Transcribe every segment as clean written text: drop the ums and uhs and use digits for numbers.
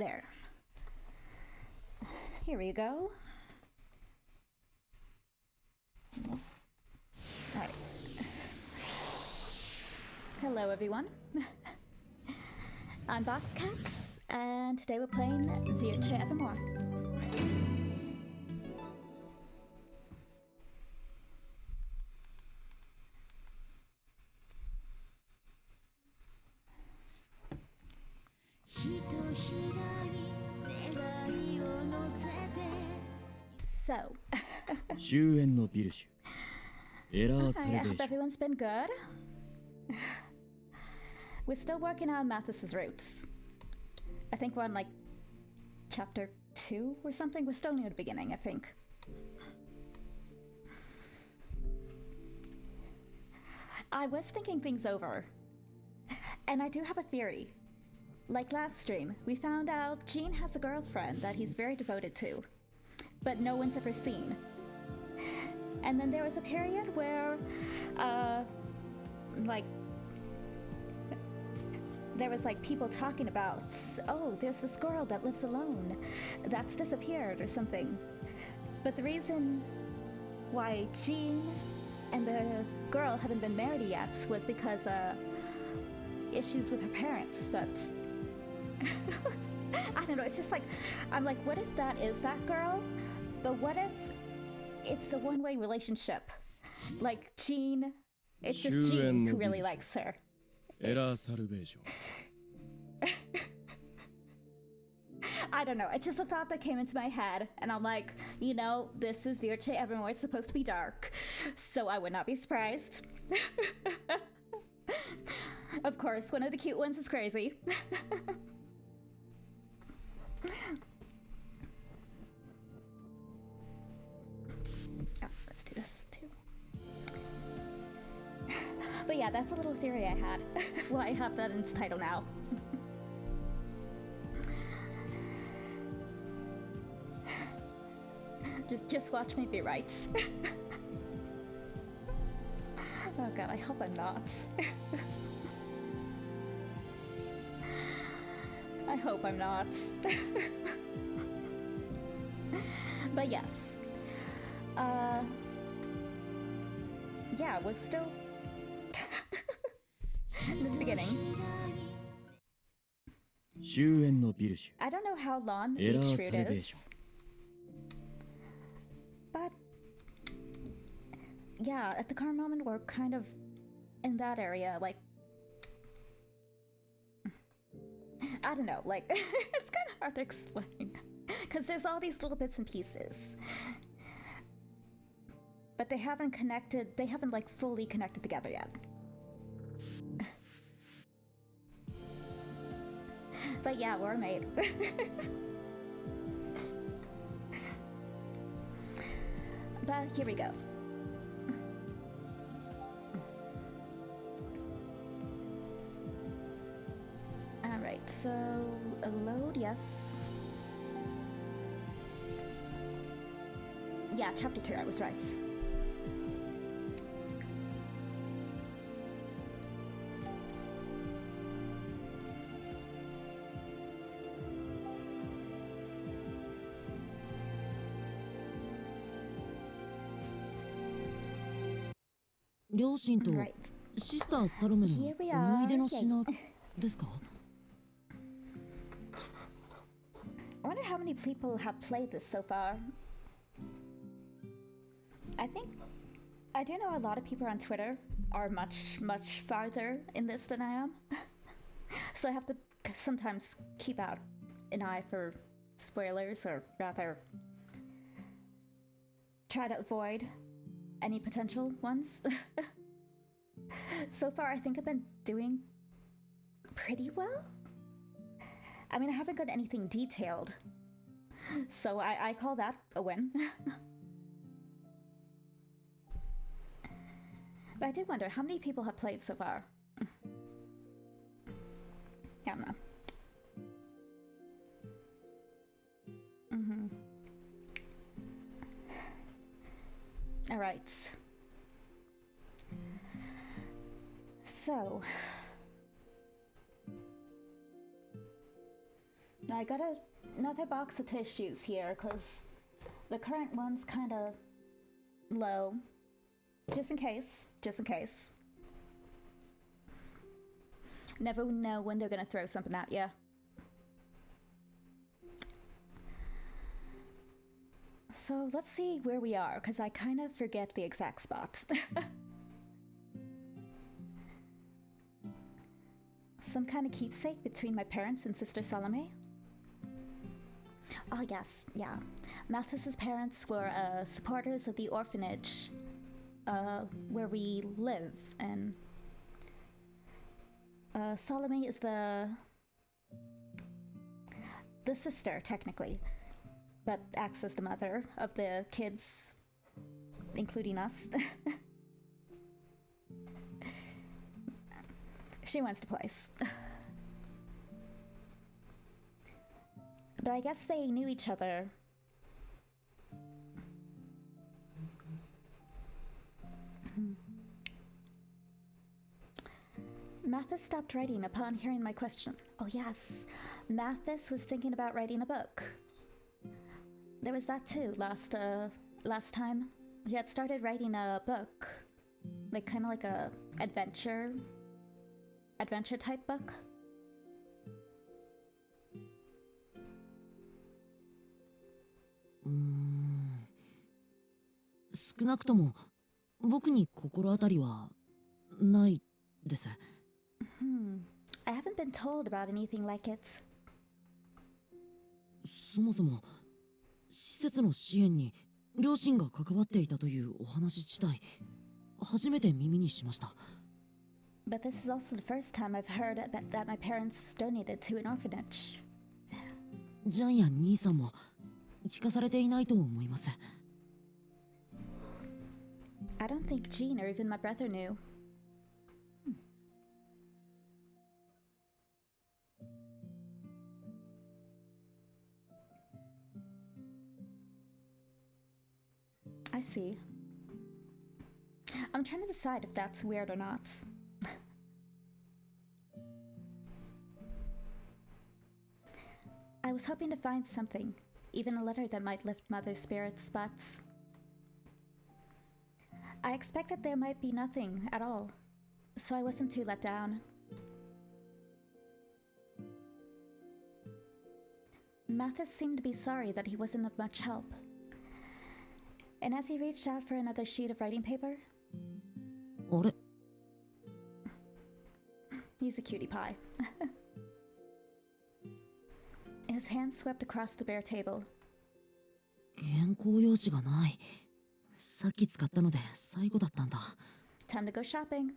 There. Here we go. Alright. Hello everyone. I'm Boxcats, and today we're playing Future Evermore. So, I hope everyone's been good. We're still working on Mathis Route. I think we're on like chapter 2 or something. We're still near the beginning, I think. I was thinking things over, and I do have a theory. Like last stream, we found out Gene has a girlfriend that he's very devoted to, but no one's ever seen. And then there was a period where, there was like people talking about, oh, there's this girl that lives alone that's disappeared or something. But the reason why Jean and the girl haven't been married yet was because issues with her parents. But I don't know, it's just like, I'm like, what if that is that girl? But what if it's a one-way relationship? Like Jean, it's just Jean who really likes her. I don't know, it's just a thought that came into my head, and I'm like, you know, this is Future Evermore, it's supposed to be dark, so I would not be surprised. Of course, one of the cute ones is crazy. Oh, let's do this too. But yeah, that's a little theory I had. Well, I have that in its title now. Just watch me be right. Oh god, I hope I'm not. I hope I'm not. But yes. Yeah, it was still in the beginning. I don't know how long each route is, but yeah, at the current moment we're kind of in that area, like, I don't know, like, it's kind of hard to explain, because there's all these little bits and pieces. But they haven't like fully connected together yet. But yeah, we're made. But here we go. Alright, so a load, yes. Yeah, chapter 2, I was right. Right. Here we are. I wonder how many people have played this so far. I do know a lot of people on Twitter are much farther in this than I am. So I have to sometimes keep out an eye for spoilers, or rather try to avoid any potential ones. So far, I think I've been doing pretty well. I mean, I haven't got anything detailed, so I call that a win. But I did wonder how many people have played so far. I don't know. All right. So, I got another box of tissues here because the current one's kind of low. Just in case. Just in case. Never know when they're gonna throw something at you. So let's see where we are, because I kind of forget the exact spots. Some kind of keepsake between my parents and Sister Salome? Oh yes, yeah. Mathis's parents were supporters of the orphanage where we live, and Salome is the sister, technically, but acts as the mother of the kids, including us. She wants the place. But I guess they knew each other. Mathis stopped writing upon hearing my question. Oh yes, Mathis was thinking about writing a book. There was that too, last time. He had started writing a book. Like, kind of like a adventure type book. Hmm. 少なくとも僕に心当たりはないです。I haven't been told about anything like it. そもそも施設の支援に両親が関わっていたというお話自体初めて耳にしました。But this is also the first time I've heard that my parents donated to an orphanage. ジャンや兄さんも聞かされていないと思います。I don't think Jean or even my brother knew. I see. I'm trying to decide if that's weird or not. I was hoping to find something, even a letter that might lift Mother's spirits, but I expected there might be nothing at all, so I wasn't too let down. Mathis seemed to be sorry that he wasn't of much help. And as he reached out for another sheet of writing paper, あれ he's a cutie pie. His hand swept across the bare table. 原稿用紙がない。さっき使ったので最後だったんだ。Time to go shopping.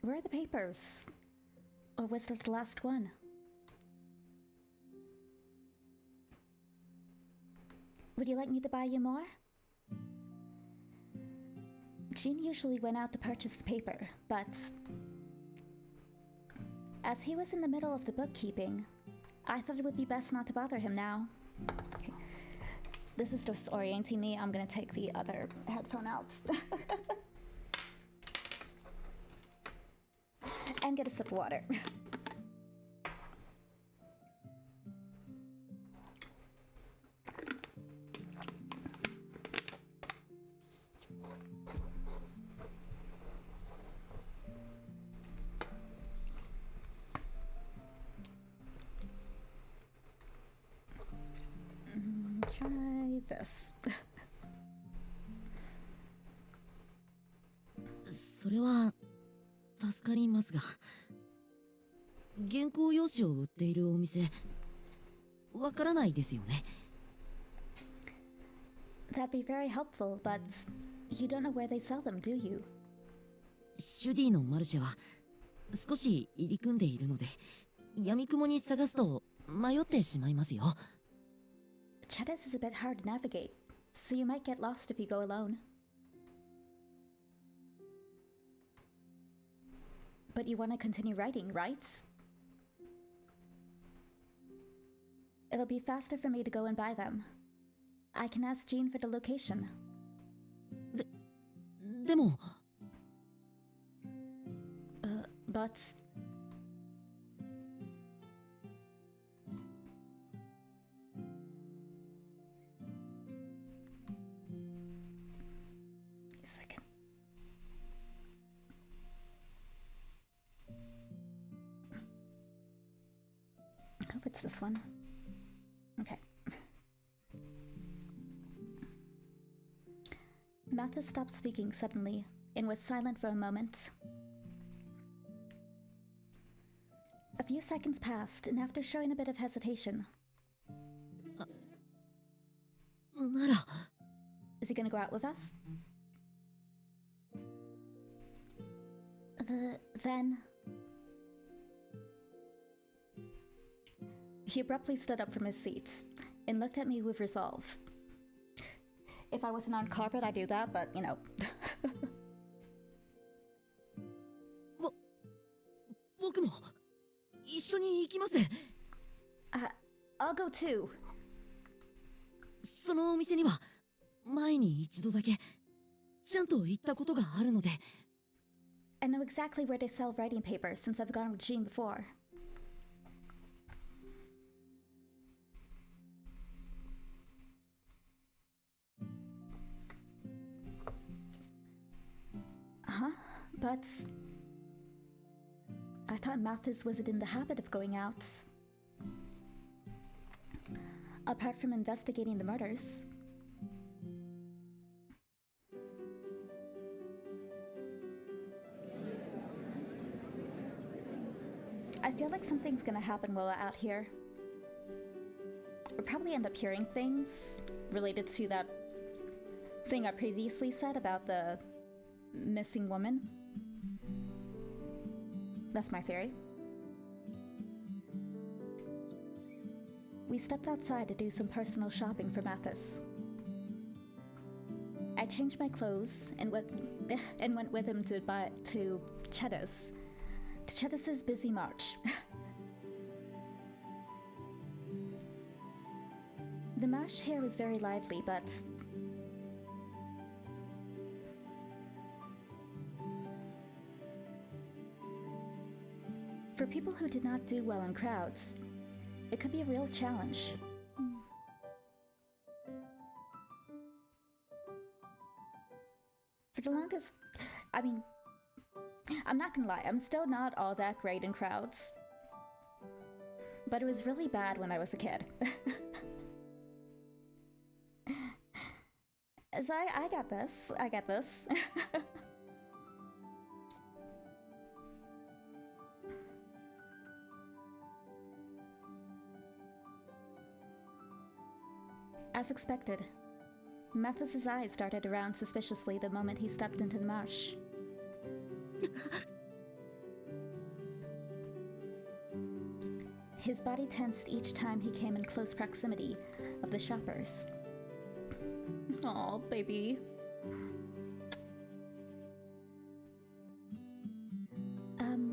Where are the papers? Or was it the last one? Would you like me to buy you more? Jean usually went out to purchase the paper, but as he was in the middle of the bookkeeping, I thought it would be best not to bother him now. Okay. This is disorienting me. I'm gonna take the other headphone out. And get a sip of water. Try this. それは助かりますが、原稿用紙を売っているお店わからないですよね。That'd be very helpful, but you don't know where they sell them, do you? シュディのマルシェは少し入り組んでいるので、闇雲に探すと迷ってしまいますよ。Cheddar is a bit hard to navigate, so you might get lost if you go alone. But you want to continue writing, right? It'll be faster for me to go and buy them. I can ask Jean for the location. でも、But hope it's this one. Okay. Mathis stopped speaking suddenly and was silent for a moment. A few seconds passed, and after showing a bit of hesitation... Nara. Is he gonna go out with us? Then... He abruptly stood up from his seat and looked at me with resolve. If I wasn't on carpet, I'd do that, but, you know. 僕も一緒に行きます。I'll go too. そのお店には前に一度だけちゃんと行ったことがあるので。I know exactly where they sell writing paper since I've gone with Jean before. Huh? But... I thought Mathis wasn't in the habit of going out. Apart from investigating the murders. I feel like something's gonna happen while we're out here. We'll probably end up hearing things related to that thing I previously said about the missing woman. That's my theory. We stepped outside to do some personal shopping for Mathis. I changed my clothes and went with him to Chedda's. To Chedda's busy march. The march here was very lively, but for people who did not do well in crowds, it could be a real challenge. For the longest, I mean, I'm not gonna lie, I'm still not all that great in crowds. But it was really bad when I was a kid. So I got this. I got this. As expected, Mathis's eyes darted around suspiciously the moment he stepped into the marsh. His body tensed each time he came in close proximity of the shoppers. Aw, baby.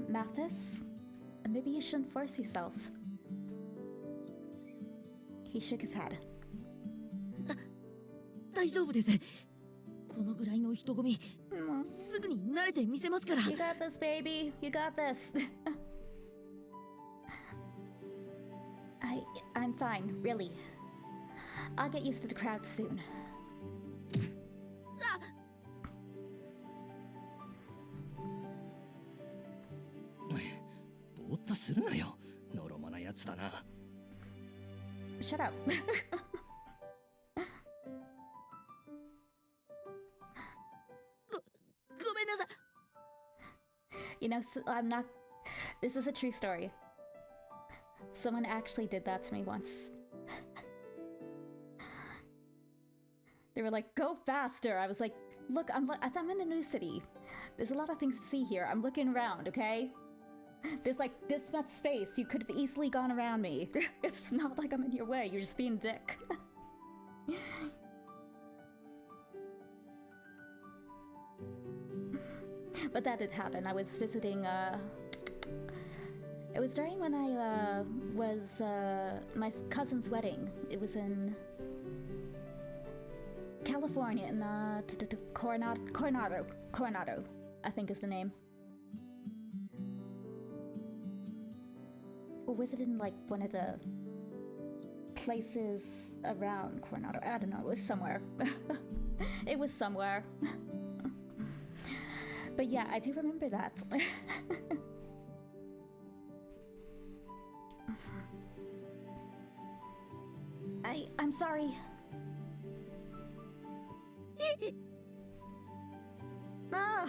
Mathis? Maybe you shouldn't force yourself. He shook his head. 大丈夫です。このぐらいの人混み、すぐに慣れてみせますから。You got this, baby. You got this. I'm fine, really. I'll get used to the crowd soon. ぼーっとするなよ。のろまなやつだな。Shut up. You know, so I'm not... This is a true story. Someone actually did that to me once. They were like, go faster! I was like, look, I'm in a new city. There's a lot of things to see here. I'm looking around, okay? There's like this much space. You could have easily gone around me. It's not like I'm in your way. You're just being a dick. But that did happen. I was visiting, it was during when I, was, my cousin's wedding. It was in California, in, Coronado, I think is the name. Or was it in, like, one of the places around Coronado? I don't know, it was somewhere. It was somewhere. But yeah, I do remember that. I'm sorry. Ah!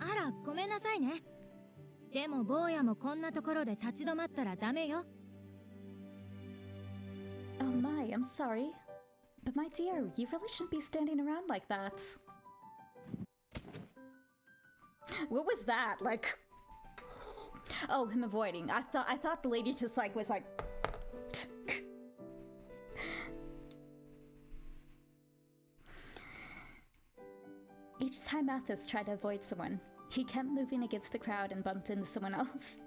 あら、ごめんなさいね。でも坊やもこんなところで立ち止まったらダメよ。Oh my, I'm sorry. But my dear, you really shouldn't be standing around like that. What was that? Like... Oh, him avoiding. I thought the lady just like was like... Each time Mathis tried to avoid someone, he kept moving against the crowd and bumped into someone else.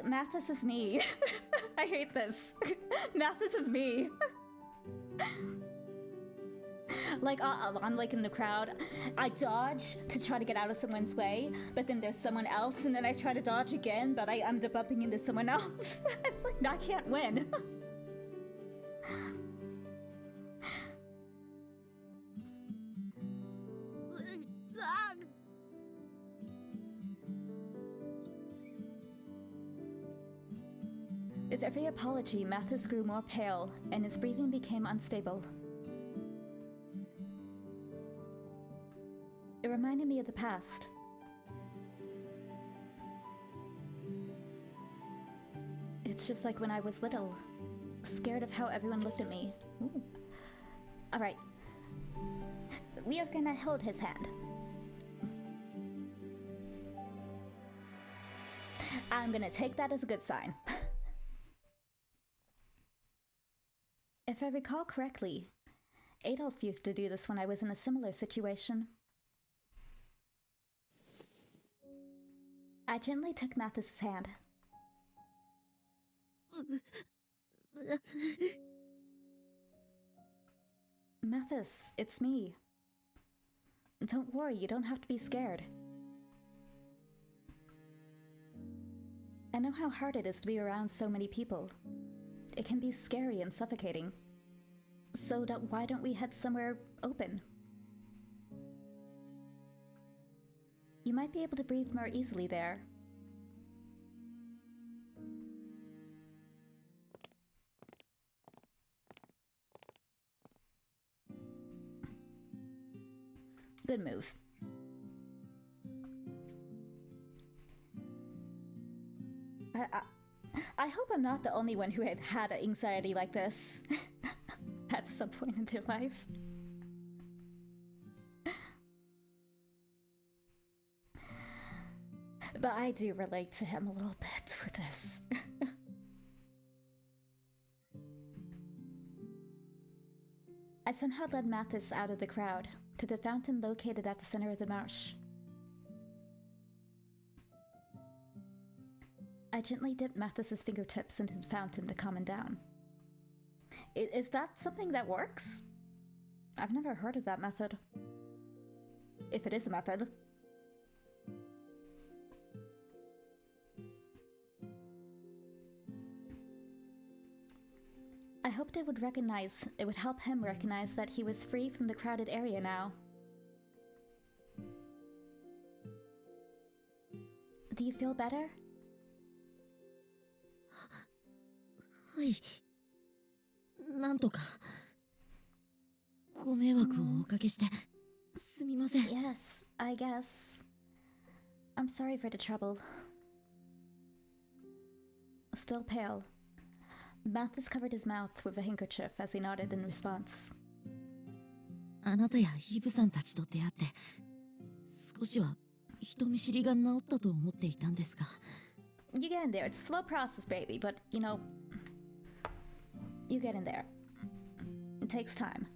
Mathis is me. I hate this. Mathis is me. Like, I'm like in the crowd. I dodge to try to get out of someone's way, but then there's someone else, and then I try to dodge again, but I end up bumping into someone else. It's like, I can't win. With every apology, Mathis grew more pale, and his breathing became unstable. It reminded me of the past. It's just like when I was little, scared of how everyone looked at me. Ooh. All right. We are gonna hold his hand. I'm gonna take that as a good sign. If I recall correctly, Adolf used to do this when I was in a similar situation. I gently took Mathis's hand. Mathis, it's me. Don't worry, you don't have to be scared. I know how hard it is to be around so many people. It can be scary and suffocating. So why don't we head somewhere open? You might be able to breathe more easily there. Good move. I hope I'm not the only one who had anxiety like this at some point in their life. But I do relate to him a little bit with this. I somehow led Mathis out of the crowd to the fountain located at the center of the marsh. I gently dipped Mathis's fingertips into the fountain to calm him down. Is that something that works? I've never heard of that method. If it is a method. I hoped it would help him recognize that he was free from the crowded area now. Do you feel better? はい。なんとか。ご迷惑をおかけして、すみません。Yes, I guess. I'm sorry for the trouble. Still pale, Mathis covered his mouth with a handkerchief as he nodded in response. あなたやイブさんたちと出会って、少しは人見知りが治ったと思っていたんですが。You get in there. It's a slow process, baby, but, you know, you get in there. It takes time.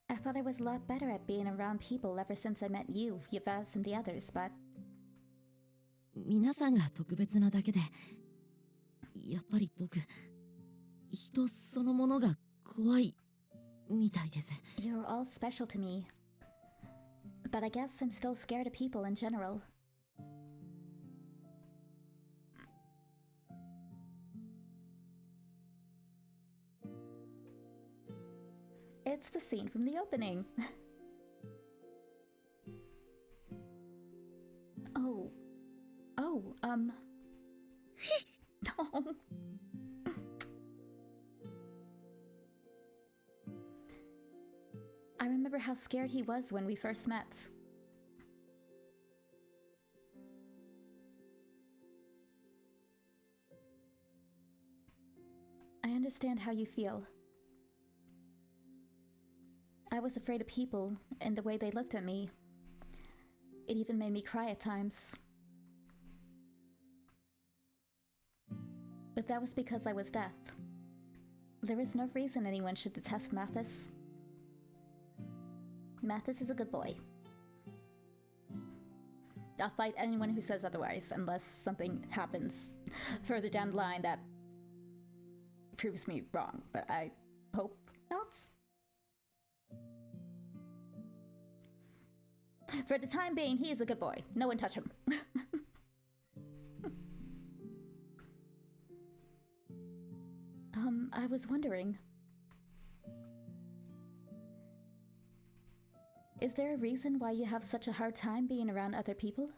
I thought I was a lot better at being around people ever since I met you, Yves, and the others, but... 皆さんが特別なだけで、やっぱり僕、人そのものが怖いみたいです。You're all special to me. But I guess I'm still scared of people in general. It's the scene from the opening. No. I remember how scared he was when we first met. I understand how you feel. I was afraid of people and the way they looked at me. It even made me cry at times. But that was because I was deaf. There is no reason anyone should detest Mathis. Mathis is a good boy. I'll fight anyone who says otherwise, unless something happens further down the line that proves me wrong, but I hope not. For the time being, he is a good boy. No one touch him. I was wondering, is there a reason why you have such a hard time being around other people?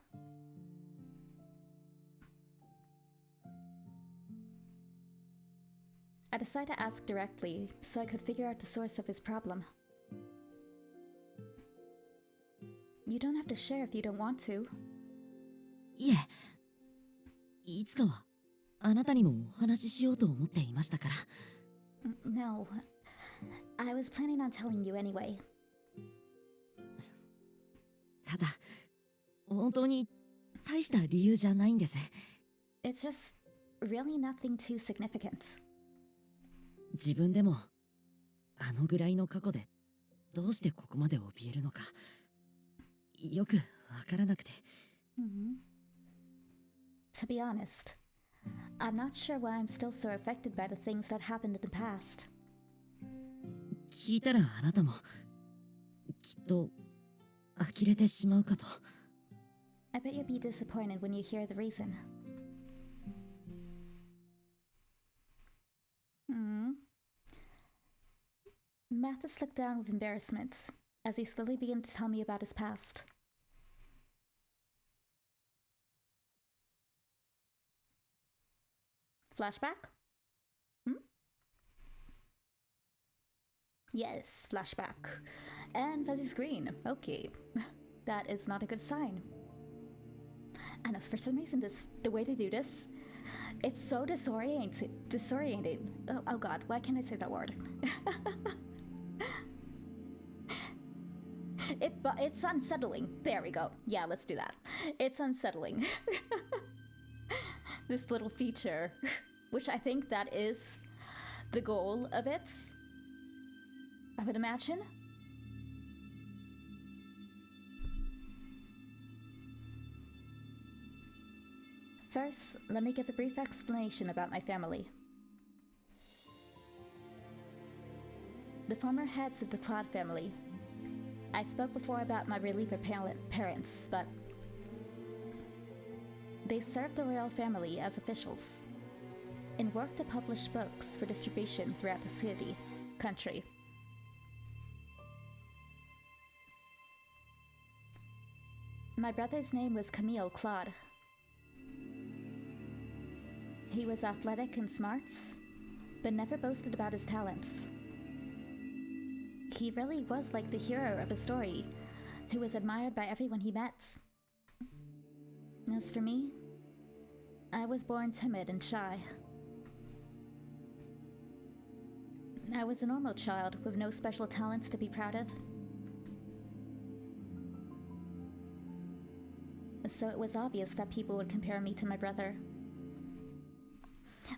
I decided to ask directly so I could figure out the source of his problem. You don't have to share if you don't want to. いえ、いつかはあなたにもお話ししようと思っていましたから。No, I was planning on telling you anyway. ただ、本当に大した理由じゃないんです。It's just really nothing too significant. 自分でもあのぐらいの過去でどうしてここまで怯えるのかよくわからなくて。To be honest, I'm not sure why I'm still so affected by the things that happened in the past. 聞いたらあなたもきっと呆れてしまうかと。I bet you'll be disappointed when you hear the reason. Mathis looked down with embarrassment as he slowly began to tell me about his past. Flashback? Yes, flashback. And fuzzy screen. Okay. That is not a good sign. I know, for some reason, the way they do this, it's so disorienting. Oh god, why can't I say that word? It's unsettling. There we go. Yeah, let's do that. It's unsettling. This little feature, which I think that is the goal of it, I would imagine. First, let me give a brief explanation about my family. The former heads of the Claude family. I spoke before about my reliever parents, but they served the royal family as officials and worked to publish books for distribution throughout the country. My brother's name was Camille Claude. He was athletic and smart, but never boasted about his talents. He really was like the hero of a story, who was admired by everyone he met. As for me, I was born timid and shy. I was a normal child with no special talents to be proud of. So it was obvious that people would compare me to my brother.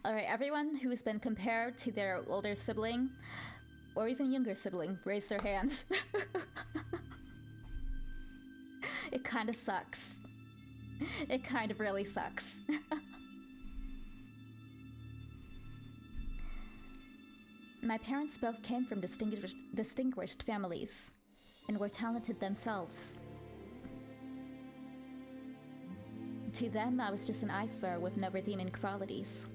Alright, everyone who's been compared to their older sibling, or even younger sibling, raise their hands. It kind of sucks. It kind of really sucks. My parents both came from distinguished families and were talented themselves. To them, I was just an eyesore with no redeeming qualities.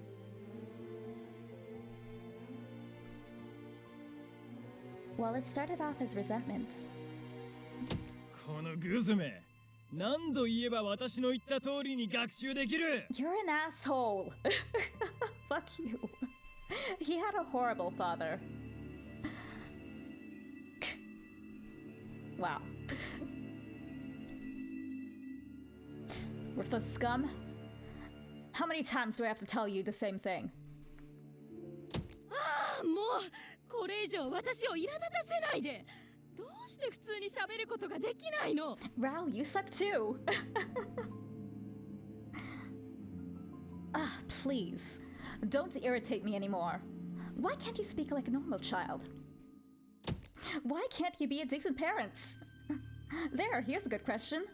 While it started off as resentment, このグズめ、何度言えば私の言った通りに学習できる。 You're an asshole. Fuck you. He had a horrible father. Wow. Worthless scum. How many times do I have to tell you the same thing? もうこれ以上私を苛立たせないで。どうして普通に喋ることができないの？ Rao, you suck too. Please. Don't irritate me anymore. Why can't you speak like a normal child? Why can't you be a decent parent? Here's a good question.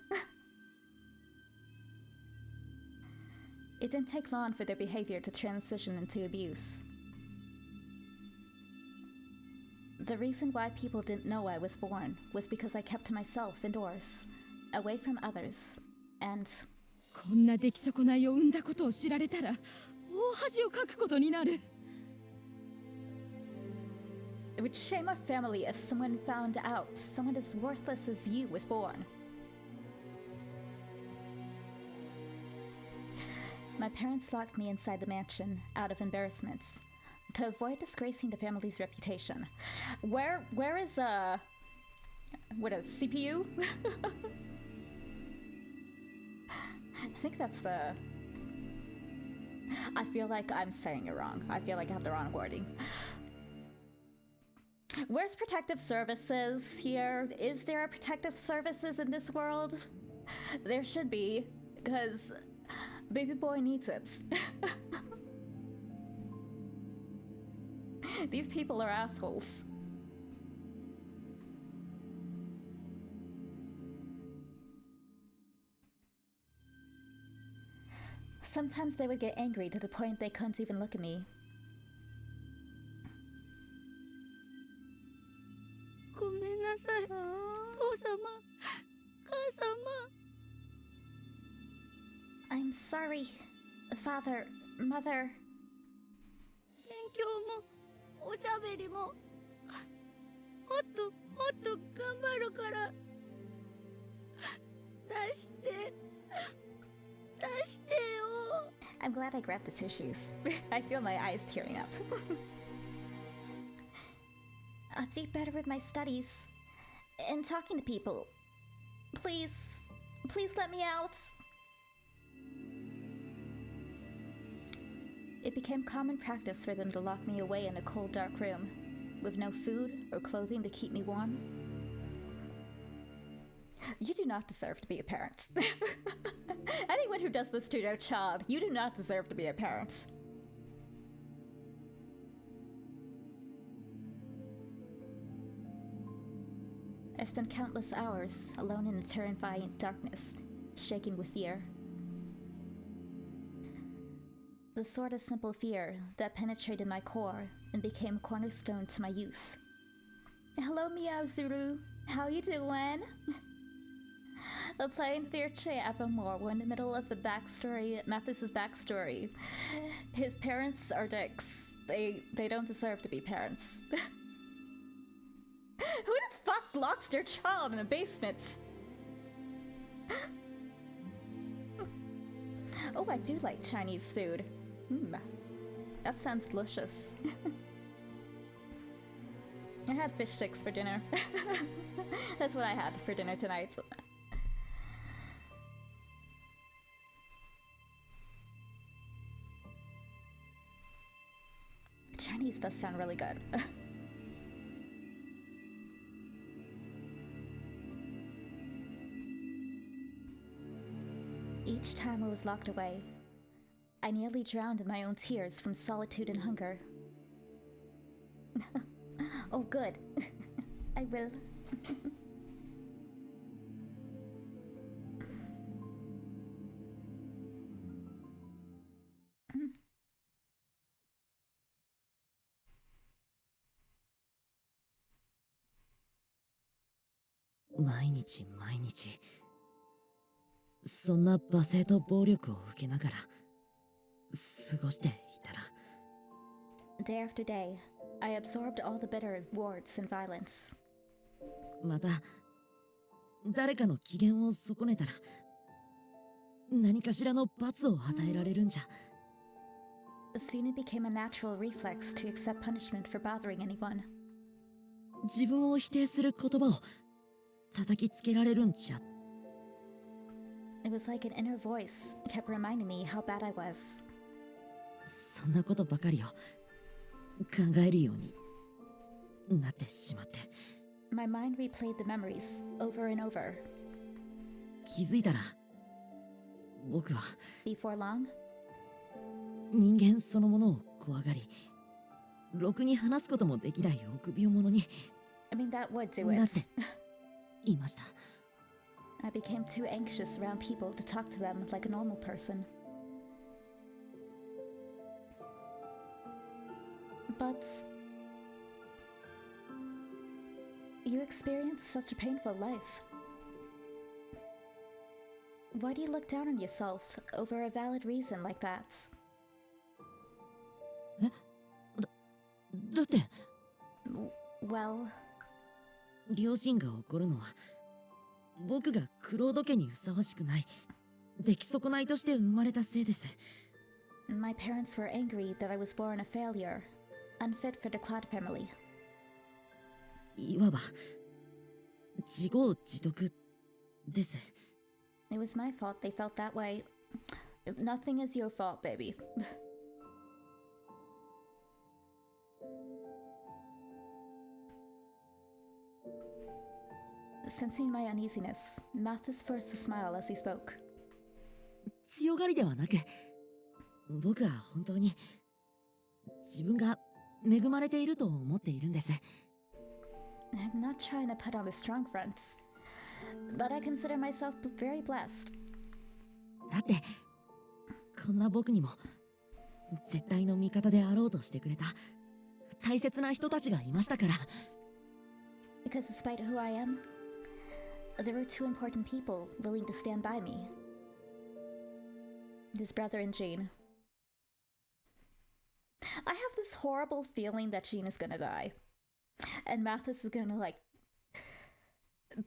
It didn't take long for their behavior to transition into abuse. The reason why people didn't know I was born was because I kept to myself indoors, away from others, and こんな出来損ないを生んだことを知られたら大恥をかくことになる。 it would shame our family if someone found out someone as worthless as you was born. My parents locked me inside the mansion out of embarrassment to avoid disgracing the family's reputation. Where is what is CPU? I think that's the... I feel like I'm saying it wrong. I feel like I have the wrong wording. Where's protective services here? Is there a protective services in this world? There should be, because baby boy needs it. These people are assholes. Sometimes they would get angry to the point they couldn't even look at me. ごめんなさい。父様、母様。 I'm sorry, father, mother. 勉強もおしゃべりももっと頑張るから出してよ。 I'm glad I grabbed the tissues. I feel my eyes tearing up. I'll do better with my studies and talking to people. Please let me out. It became common practice for them to lock me away in a cold, dark room, with no food or clothing to keep me warm. You do not deserve to be a parent. Anyone who does this to their child, you do not deserve to be a parent. I spent countless hours alone in the terrifying darkness, shaking with fear. The sort of simple fear that penetrated my core and became a cornerstone to my youth. Hello, Meowzuru. How you doing? Playing Theatre Evermore. We're in the middle of the backstory, Mathis's backstory. His parents are dicks. They don't deserve to be parents. Who the fuck locks their child in a basement? Oh, I do like Chinese food. That sounds delicious. I had fish sticks for dinner. That's what I had for dinner tonight. Chinese does sound really good. Each time I was locked away, I nearly drowned in my own tears from solitude and hunger. Oh, good. I will.毎日そんな罵声と暴力を受けながら過ごしていたら Day after day, I absorbed all the bitter words and violence. また誰かの機嫌を損ねたら何かしらの罰を与えられるんじゃ。 Soon it became a natural reflex to accept punishment for bothering anyone. 自分を否定する言葉を叩きつけられるんじゃ。 It was like an inner voice kept reminding me how bad I was. そんなことばかりを考えるようになってしまって、 My mind replayed the memories over and over. 気づいたら僕は Before long, 人間そのものを怖がり、ろくに話すこともできない臆病者に I mean, that would do なって it. いました。 I became too anxious around people to talk to them like a normal person. But you experienced such a painful life. Why do you look down on yourself over a valid reason like that? だって Well, 両親が怒るのは僕がクロード家にふさわしくない出来損ないとして生まれたせいです。 my parents were angry that I was born a failure, unfit for the Cloud family. いわば自業自得です。 It was my fault they felt that way. Nothing is your fault, baby. Sensing my uneasiness, Mathis forced a smile as he spoke. 強がりではなく、僕は本当に自分が恵まれていると思っているんです。 I'm not trying to put on a strong front, but I consider myself very blessed. だってこんな僕にも絶対の味方であろうとしてくれた大切な人たちがいましたから。 Because despite who I am, there were two important people willing to stand by me. His brother and Jean. I have this horrible feeling that Jean is gonna die. And Mathis is gonna, like,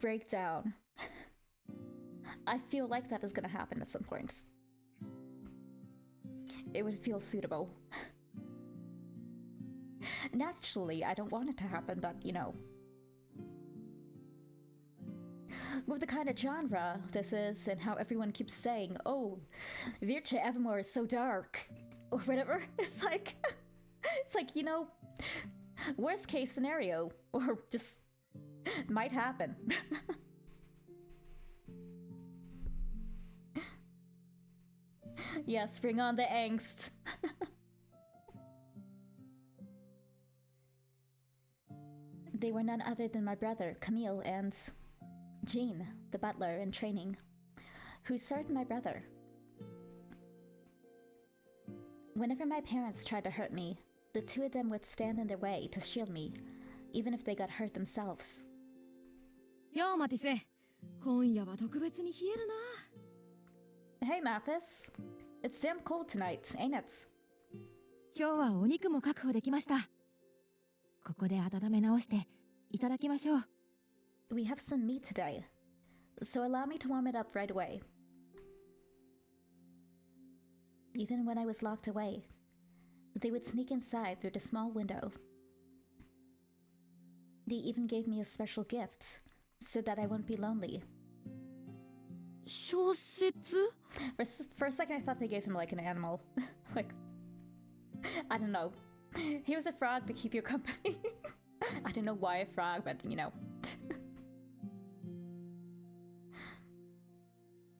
break down. I feel like that is gonna happen at some point. It would feel suitable. Naturally, I don't want it to happen, but, you know. With the kind of genre this is, and how everyone keeps saying, oh, Virtue Evermore is so dark, or whatever, it's like, you know, worst case scenario, or just might happen. Yes, bring on the angst. They were none other than my brother, Camille, and Jean, the butler in training, who served my brother. Whenever my parents tried to hurt me, the two of them would stand in their way to shield me, even if they got hurt themselves. ようマティス、今夜は特別に冷えるな。 Hey Mathis, it's damn cold tonight, ain't it? 今日はお肉も確保できました。ここで温め直していただきましょう。 We have some meat today, so allow me to warm it up right away. Even when I was locked away, they would sneak inside through the small window. They even gave me a special gift, so that I wouldn't be lonely. 小説 For a second I thought they gave him like an animal. Like, I don't know. He was a frog to keep you company. I don't know why a frog, but you know.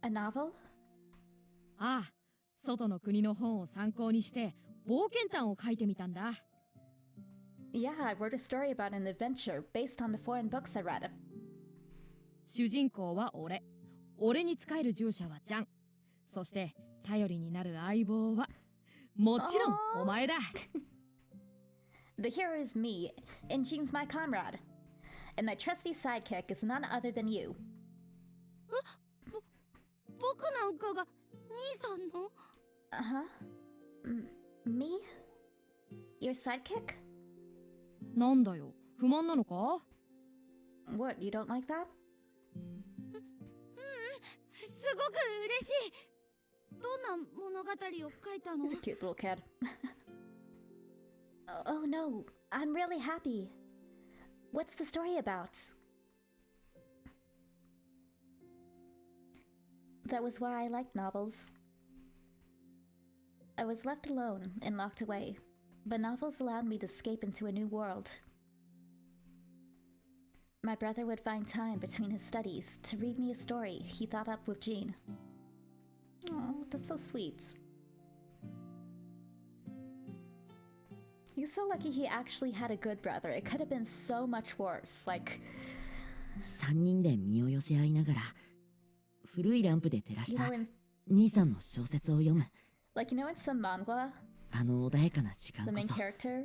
A novel? ああ、外の国の本を参考にして冒険譚を書いてみたんだ。 Yeah, I wrote a story about an adventure based on the foreign books I read. 主人公は俺。俺に仕える従者はジャン。そして頼りになる相棒はもちろんお前だ。 The hero is me, and Jean's my comrade. And my trusty sidekick is none other than you. 僕なんかが兄さんの Uh-huh. Me? Your sidekick? なんだよ、不満なのか？ What, you don't like that? ごく嬉しい。どんな物語を書いたの？ He's a cute little kid. Oh no, I'm really happy. What's the story about? That was why I liked novels. I was left alone and locked away, but novels allowed me to escape into a new world. My brother would find time between his studies to read me a story he thought up with Jean. Oh, that's so sweet. He's so lucky he actually had a good brother. It could have been so much worse. Like, 3人で身を寄せ合いながら古いランプで照らし you た know, in 兄さんの小説を読む like you know, in some manga, あの穏やかな時間 the こ main そ character,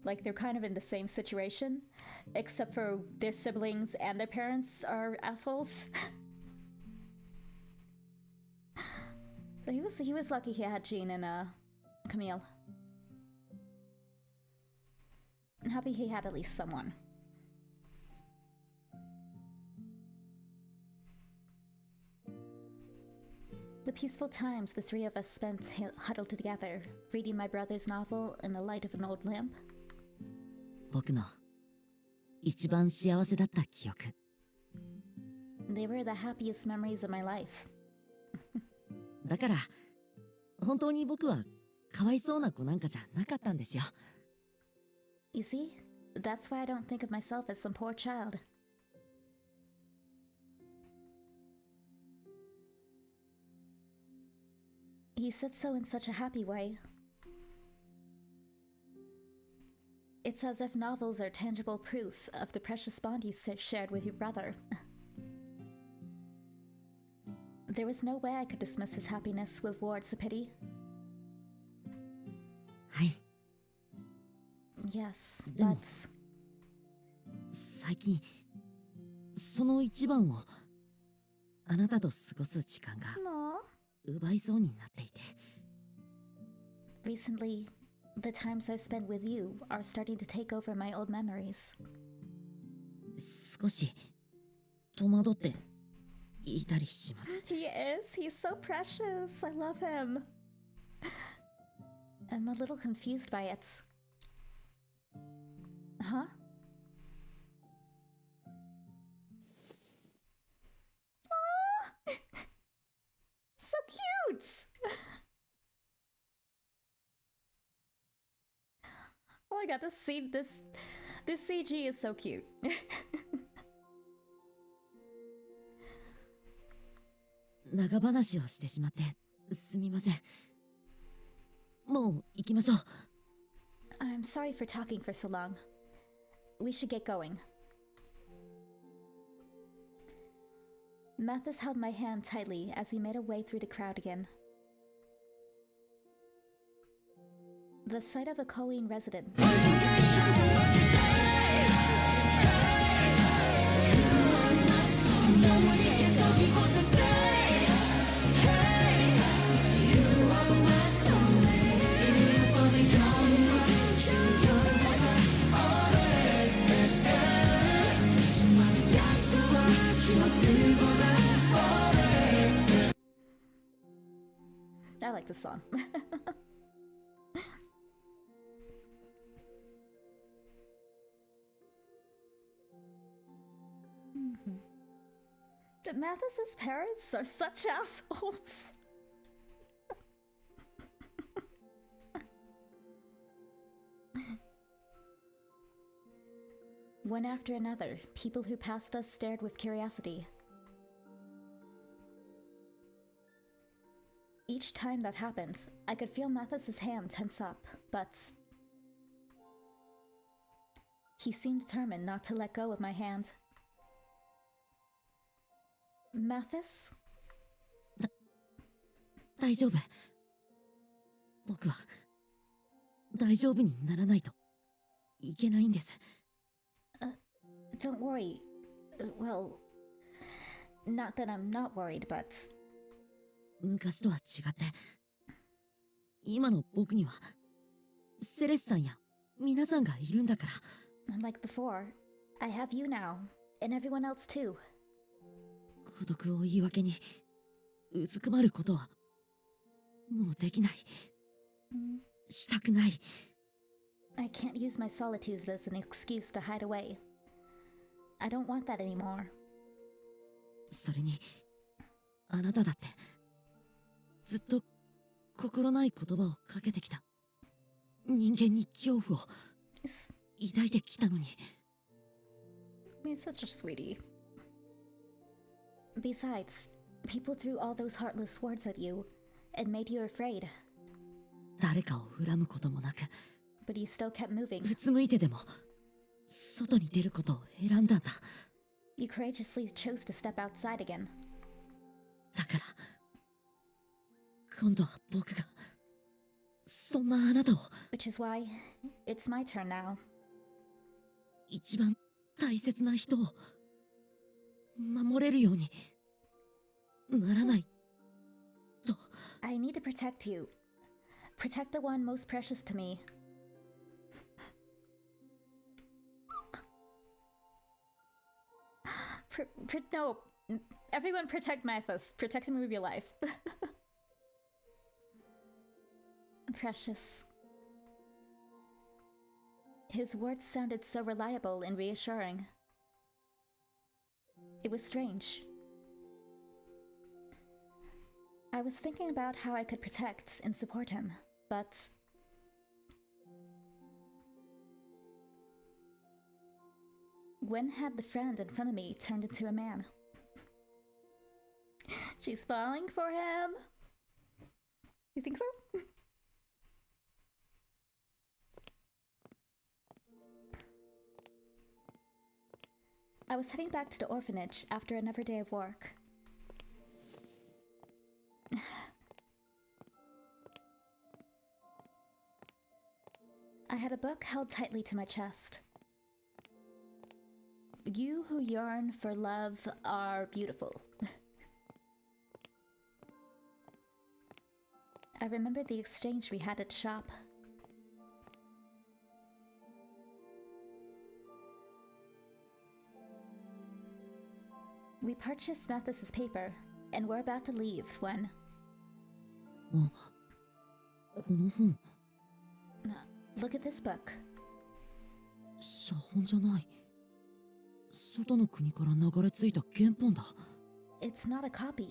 like they're kind of in the same situation, except for their siblings and their parents are assholes. But he was lucky he had Jean and Camille. I'm happy he had at least someone. The peaceful times the three of us spent huddled together, reading my brother's novel in the light of an old lamp. 僕の一番幸せだった記憶 They were the happiest memories of my life. だから本当に僕はかわいそうな子なんかじゃなかったんですよ You see? That's why I don't think of myself as some poor child. He said so in such a happy way. It's as if novels are tangible proof of the precious bond you shared with your brother. There was no way I could dismiss his happiness with words of pity. はい Yes, Then- but 最近その一番をあなたと過ごす時間が Aww. 奪いそうになっていて Recently, the times I've spent with you are starting to take over my old memories. 少し戸惑っていたりします He is. He's so precious. I love him. I'm a little confused by it. Huh? Aw! So cute! Oh my god, this CG is so cute. 長話をしてしまってすみませんもう行きましょう I'm sorry for talking for so long. We should get going. Mathis held my hand tightly as he made a way through the crowd again. The sight of a Colleen resident. I like this song. Mathis's parents are such assholes. One after another, people who passed us stared with curiosity. Each time that happened, I could feel Mathis's hand tense up, but he seemed determined not to let go of my hand. Mathis? 大丈夫僕は大丈夫にならないといけないんです Don't worry. Well, not that I'm not worried, but 昔とは違って今の僕にはセレスさんや皆さんがいるんだから unlike before, I have you now, and everyone else too. 孤独を言い訳にうずくまることはもうできない。したくない。 I can't use my solitude as an excuse to hide away. I don't want that anymore. それにあなただってずっと心ない言葉をかけてきた。人間に恐怖を抱いてきたのに。 You're such a sweetie. Besides, people threw all those heartless words at you and made you afraid. 誰かを恨むこともなく、 But you still kept moving. うつむいてでも外に出ることを選んだんだ。 You courageously chose to step outside again. だから今度は僕がそんなあなたを Which is why it's my turn now. 一番大切な人を守れるようにならないと。 I need to protect you. Protect the one most precious to me. No. Everyone protect Mathis. Protect him with your life. Precious. His words sounded so reliable and reassuring. It was strange. I was thinking about how I could protect and support him, but when had the friend in front of me turned into a man? She's falling for him. You think so? I was heading back to the orphanage after another day of work. I had a book held tightly to my chest. You who yearn for love are beautiful. I remember the exchange we had at shop. We purchased Mathis's paper and were about to leave when... あ、この本 Look at this book. 写本じゃない。外の国から流れ着いた原本だ。 It's not a copy.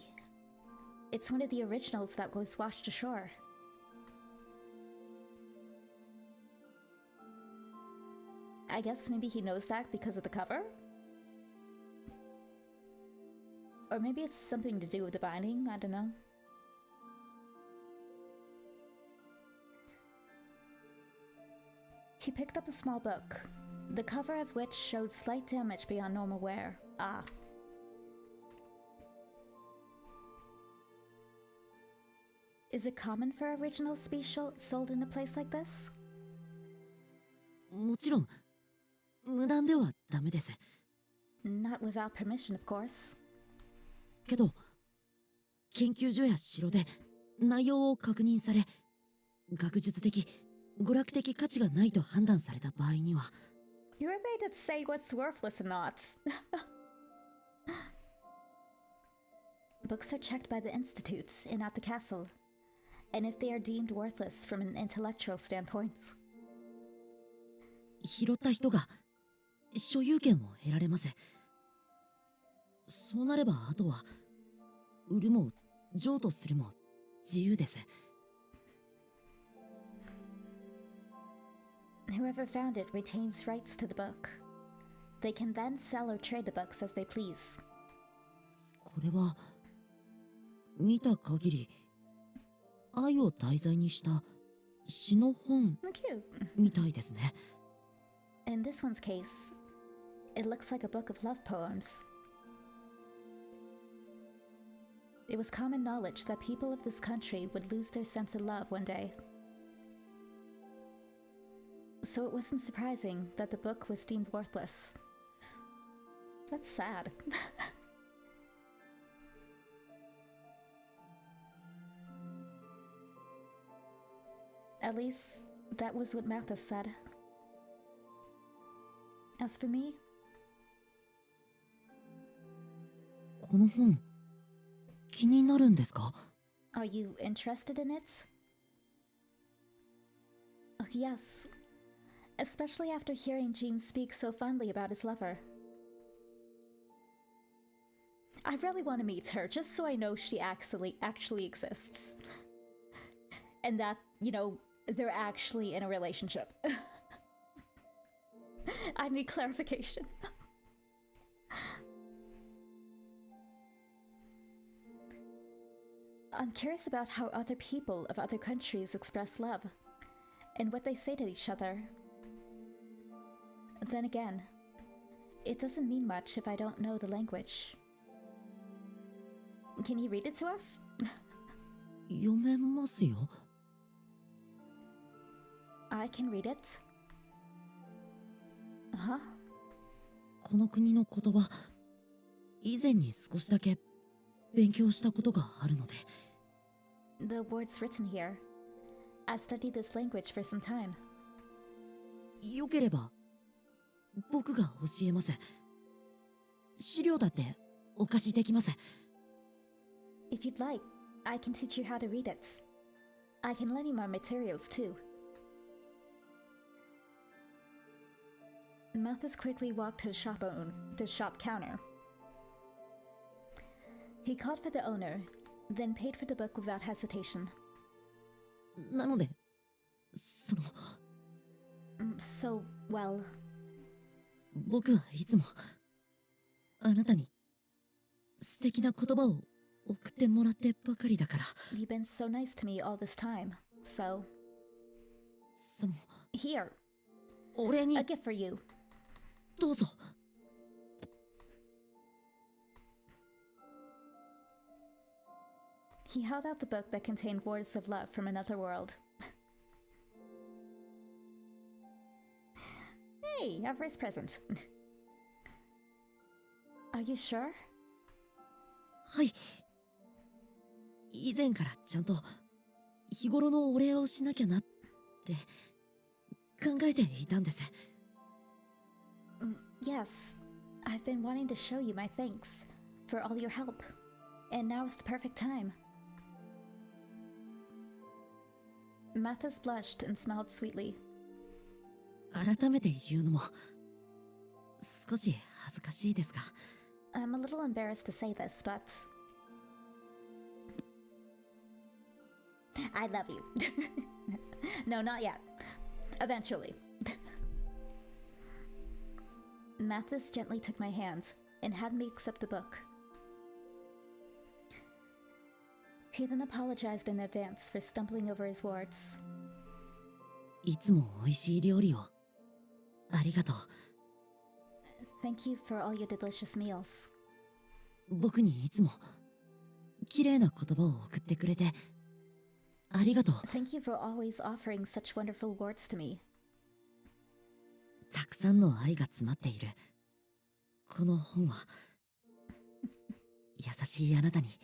It's one of the originals that was washed ashore. I guess maybe he knows that because of the cover? Or maybe it's something to do with the binding, I don't know. He picked up a small book, the cover of which showed slight damage beyond normal wear. Ah. Is it common for originals to be sold in a place like this? もちろん無断ではダメです。 Not without permission, of course. けど研究所や城で内容を確認され、学術的娯楽的価値がないと判断された場合には。 You're made to say what's worthless and not. Books are checked by the institutes and at the castle, and if they are deemed worthless from an intellectual standpoint. 拾った人が所有権を得られます。そうなればあとは売るも譲渡するも自由です。 Whoever found it retains rights to the book. They can then sell or trade the books as they please. これは見た限り愛を題材にした詩の本 Cute. みたいですね。 In this one's case, it looks like a book of love poems. It was common knowledge that people of this country would lose their sense of love one day. So it wasn't surprising that the book was deemed worthless. That's sad. At least, that was what Mathis said. As for me, この本気になるんですか？ Are you interested in it? Oh, yes. Especially after hearing Jean speak so fondly about his lover. I really want to meet her just so I know she actually exists. And that, you know, they're actually in a relationship. I need clarification. I'm curious about how other people of other countries express love and what they say to each other. Then again, it doesn't mean much if I don't know the language. Can you read it to us? 読めますよ。 I can read it. Huh? この国の言葉、以前に少しだけ勉強したことがあるので。The words written here. I've studied this language for some time. よければ僕が教えます。資料だってお貸しできます。 If you'd like, I can teach you how to read it. I can lend you my materials too. Mathis quickly walked to the shop counter. He called for the owner, then paid for the book without hesitation. なので、So, well... 僕はいつもあなたに素敵な言葉を送ってもらってばかりだから。 You've been so nice to me all this time, so... Here, 俺に a gift for you. どうぞ。 He held out the book that contained words of love from another world. Hey, our first present. Are you sure? はい。以前からちゃんと日頃のお礼をしなきゃなって考えていたんです。Yes, I've been wanting to show you my thanks for all your help, and now is the perfect time. Mathis blushed and smiled sweetly. 改めて言うのも少し恥ずかしいですが。 I'm a little embarrassed to say this, but... I love you. No, not yet. Eventually. Mathis gently took my hand and had me accept the book. He then apologized in advance for stumbling over his words. いつも美味しい料理をありがとう。 Thank you for all your delicious meals. 僕にいつも綺麗な言葉を送ってくれてありがとう。 Thank you for always offering such wonderful words to me. たくさんの愛が詰まっているこの本は優しいあなたに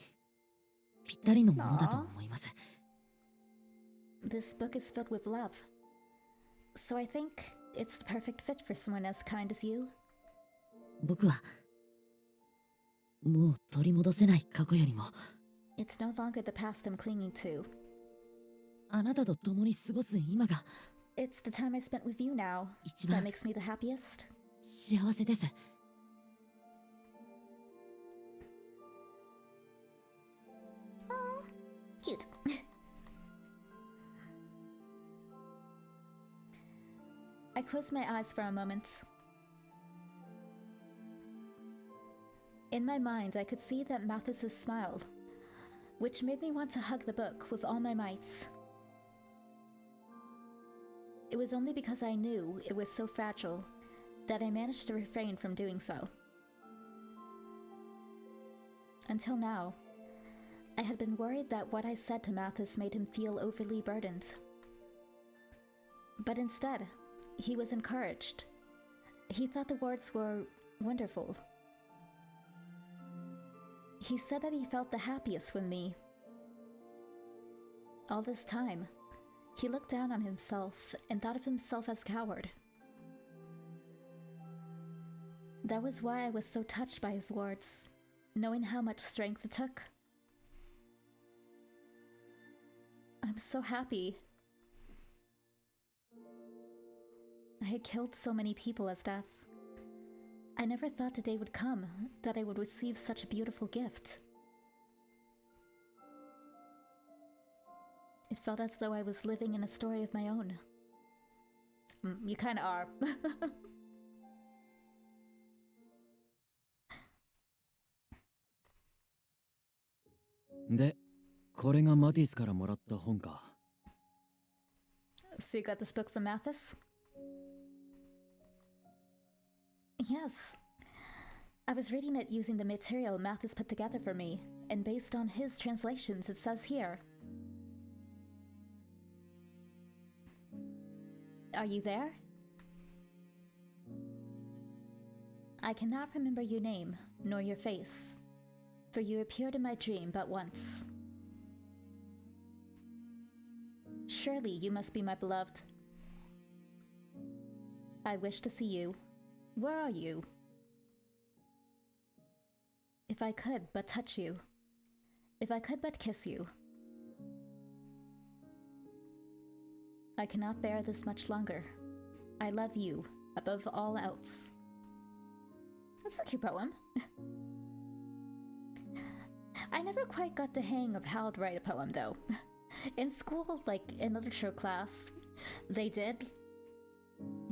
ぴったりのものだと思います。 This book is filled with love. So I think it's the perfect fit for someone as kind as you. 僕はもう取り戻せない過去よりも It's no longer the past I'm clinging to. あなたと共に過ごす今が It's the time I spent with you now 一 that 番 makes me the happiest. 幸せです。 Oh, cute. I closed my eyes for a moment. In my mind, I could see that Mathis' smile, which made me want to hug the book with all my might. It was only because I knew it was so fragile that I managed to refrain from doing so. Until now, I had been worried that what I said to Mathis made him feel overly burdened. But instead, he was encouraged. He thought the words were wonderful. He said that he felt the happiest with me. All this time, he looked down on himself and thought of himself as a coward. That was why I was so touched by his words, knowing how much strength it took. I'm so happy. I had killed so many people as death. I never thought the day would come that I would receive such a beautiful gift. It felt as though I was living in a story of my own. You kinda are. で、これがマティスからもらった本か。So you got this book from Mathis? Yes. I was reading it using the material Mathis put together for me, and based on his translations, it says here. Are you there? I cannot remember your name, nor your face, for you appeared in my dream but once. Surely you must be my beloved. I wish to see you. Where are you? If I could but touch you. If I could but kiss you. I cannot bear this much longer. I love you above all else. That's a cute poem. I never quite got the hang of how to write a poem though. In school, like in literature class, they did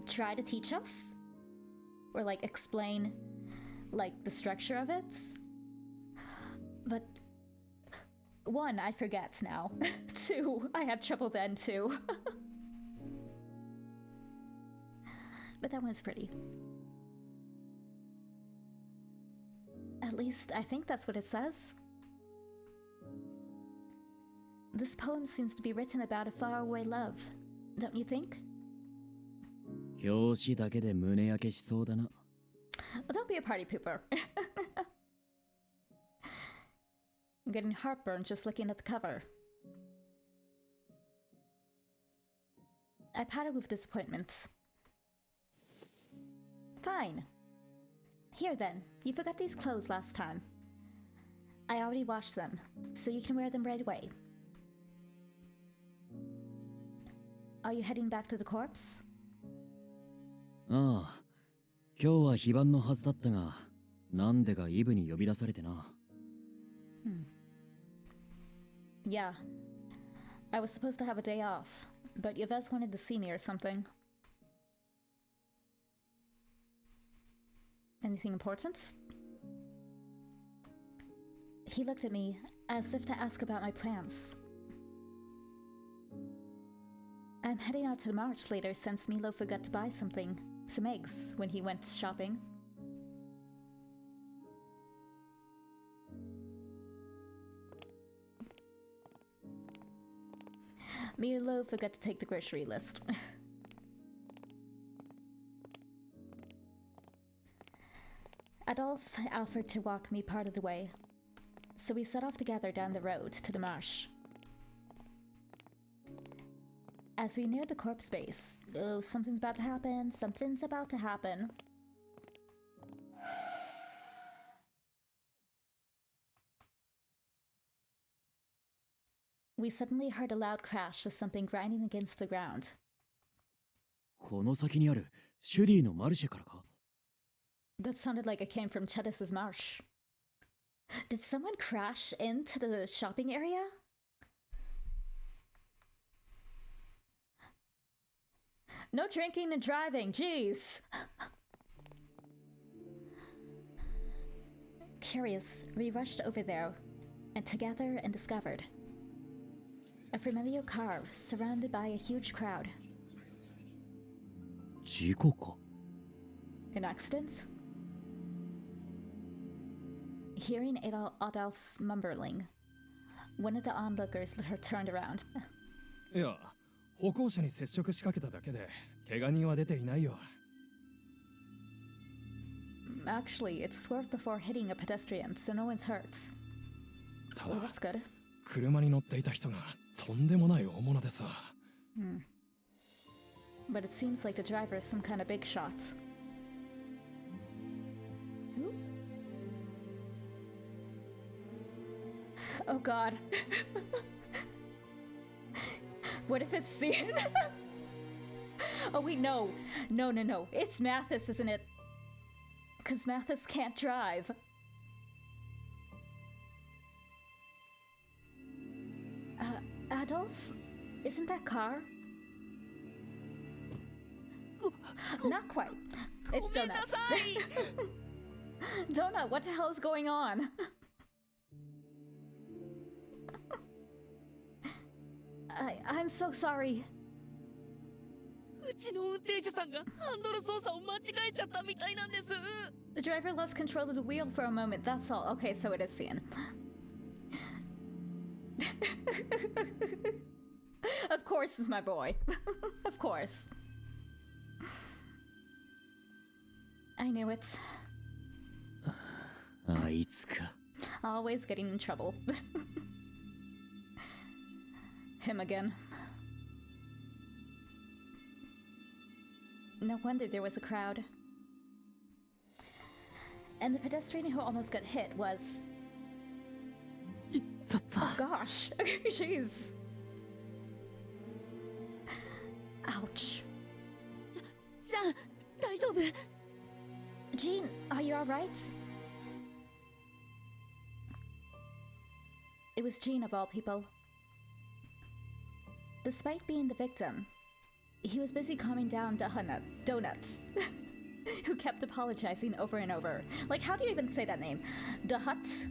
try to teach us or like explain like the structure of it. But one, I forget now. Two, I had trouble then too. But that one's pretty. At least I think that's what it says. This poem seems to be written about a faraway love, don't you think? 表紙だけで胸焼けしそうだな。Well, don't be a party pooper. I'm getting heartburn just looking at the cover. I pouted with disappointment. Fine. Here then, you forgot these clothes last time. I already washed them, so you can wear them right away. Are you heading back to the corpse? ああ、今日は非番のはずだったが、なんでかイブに呼び出されてな。Yeah. I was supposed to have a day off, but Yves wanted to see me or something. Anything important? He looked at me as if to ask about my plans. I'm heading out to the march later since Milo forgot to buy some eggs, when he went shopping. Milo forgot to take the grocery list. Adolphe offered to walk me part of the way, so we set off together down the road to the marsh. As we neared the corpse base, oh, something's about to happen, something's about to happen. We suddenly heard a loud crash of something grinding against the ground. この先にあるシュリーのマルシェからか？ That sounded like it came from Chettis's marsh. Did someone crash into the shopping area? No drinking and driving, jeez! Curious, we rushed over there, and together and discovered a familiar car surrounded by a huge crowd. 事故か？ An accident? Hearing Adolph's mumbling, one of the onlookers turned around. いや、歩行者に接触しかけただけで、怪我人は出ていないよ。Actually, it swerved before hitting a pedestrian, so no one's hurt. た Well, だ、 that's good. 車に乗っていた人がとんでもない大物でさ。But it seems like the driver is some kind of big shot. Who? Oh god. What if it's Cian? Oh wait, no. No. It's Mathis, isn't it? Because Mathis can't drive. Adolf? Isn't that car? Not quite. It's Donuts. Donut, what the hell is going on? I'm so sorry. うちの運転手さんがハンドル操作を間違えちゃったみたいなんです。 The driver lost control of the wheel for a moment, that's all. Okay, so it is Cian. Of course it's my boy. Of course. I knew it. あいつか。 Always getting in trouble. Him again. No wonder there was a crowd. And the pedestrian who almost got hit was... Oh gosh. Jeez. Ouch. じゃあ大丈夫？ Jean, are you alright? It was Jean of all people. Despite being the victim, he was busy calming down Donuts, who kept apologizing over and over. Like, how do you even say that name? Donuts?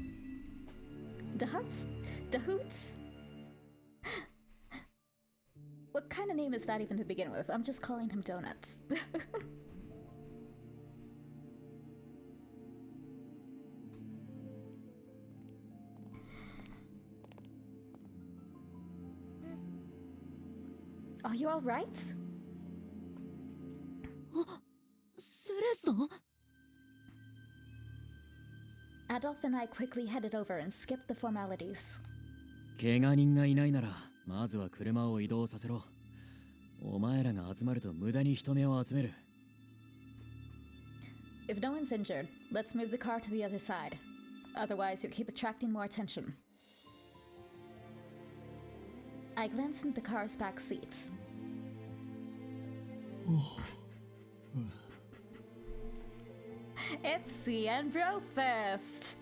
Dahoots? What kind of name is that even to begin with? I'm just calling him Donuts. Are you alright? セレスさん？ Adolf and I quickly headed over and skipped the formalities. 怪我人がいないなら、まずは車を移動させろ。お前らが集まると無駄に人目を集める。If no one's injured, let's move the car to the other side. Otherwise, you'll keep attracting more attention. I glanced into the car's back seats. It's CN Brofest!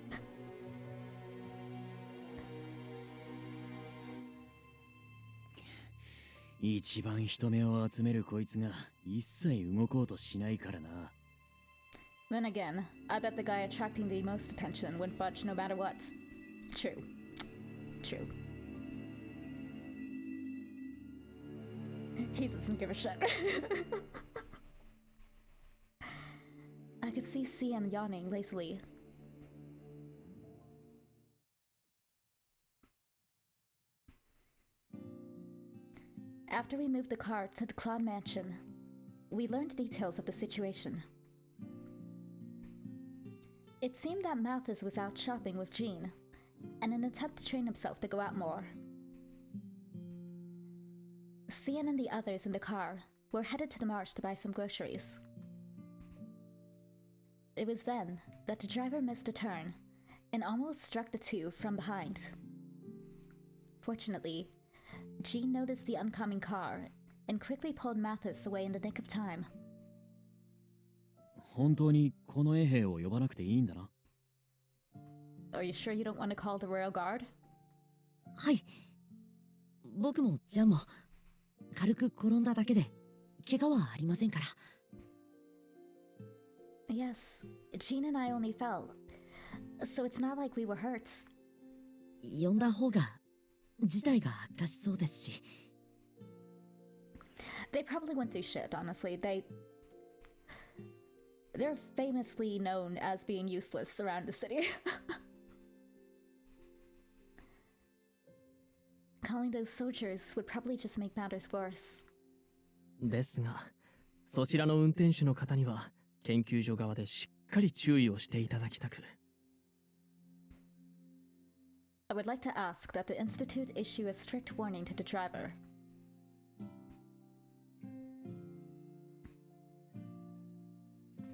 一番人目を集めるこいつが一切動こうとしないからな。Then again, I bet the guy attracting the most attention wouldn't budge no matter what. True. He doesn't give a shit. I could see CN yawning lazily. After we moved the car to the Cloud Mansion, we learned details of the situation. It seemed that Mathis was out shopping with Jean, in an attempt to train himself to go out more. Cian and the others in the car were headed to the marsh to buy some groceries. It was then that the driver missed a turn and almost struck the two from behind. Fortunately, Jean noticed the oncoming car and quickly pulled Mathis away in the nick of time. 本当にこの衛兵を呼ばなくていいんだな。Are you sure you don't want to call the Royal Guard? はい。僕もジャンも軽く転んだだけで怪我はありませんから。Yes, Jean and I only fell, so it's not like we were hurt. 呼んだ方が事態が悪化しそうですし。They probably wouldn't do shit, honestly. They're famously known as being useless around the city. Calling those soldiers would probably just make matters worse. ですが、そちらの運転手の方には研究所側でしっかり注意をしていただきたく。I would like to ask that the Institute issue a strict warning to the driver.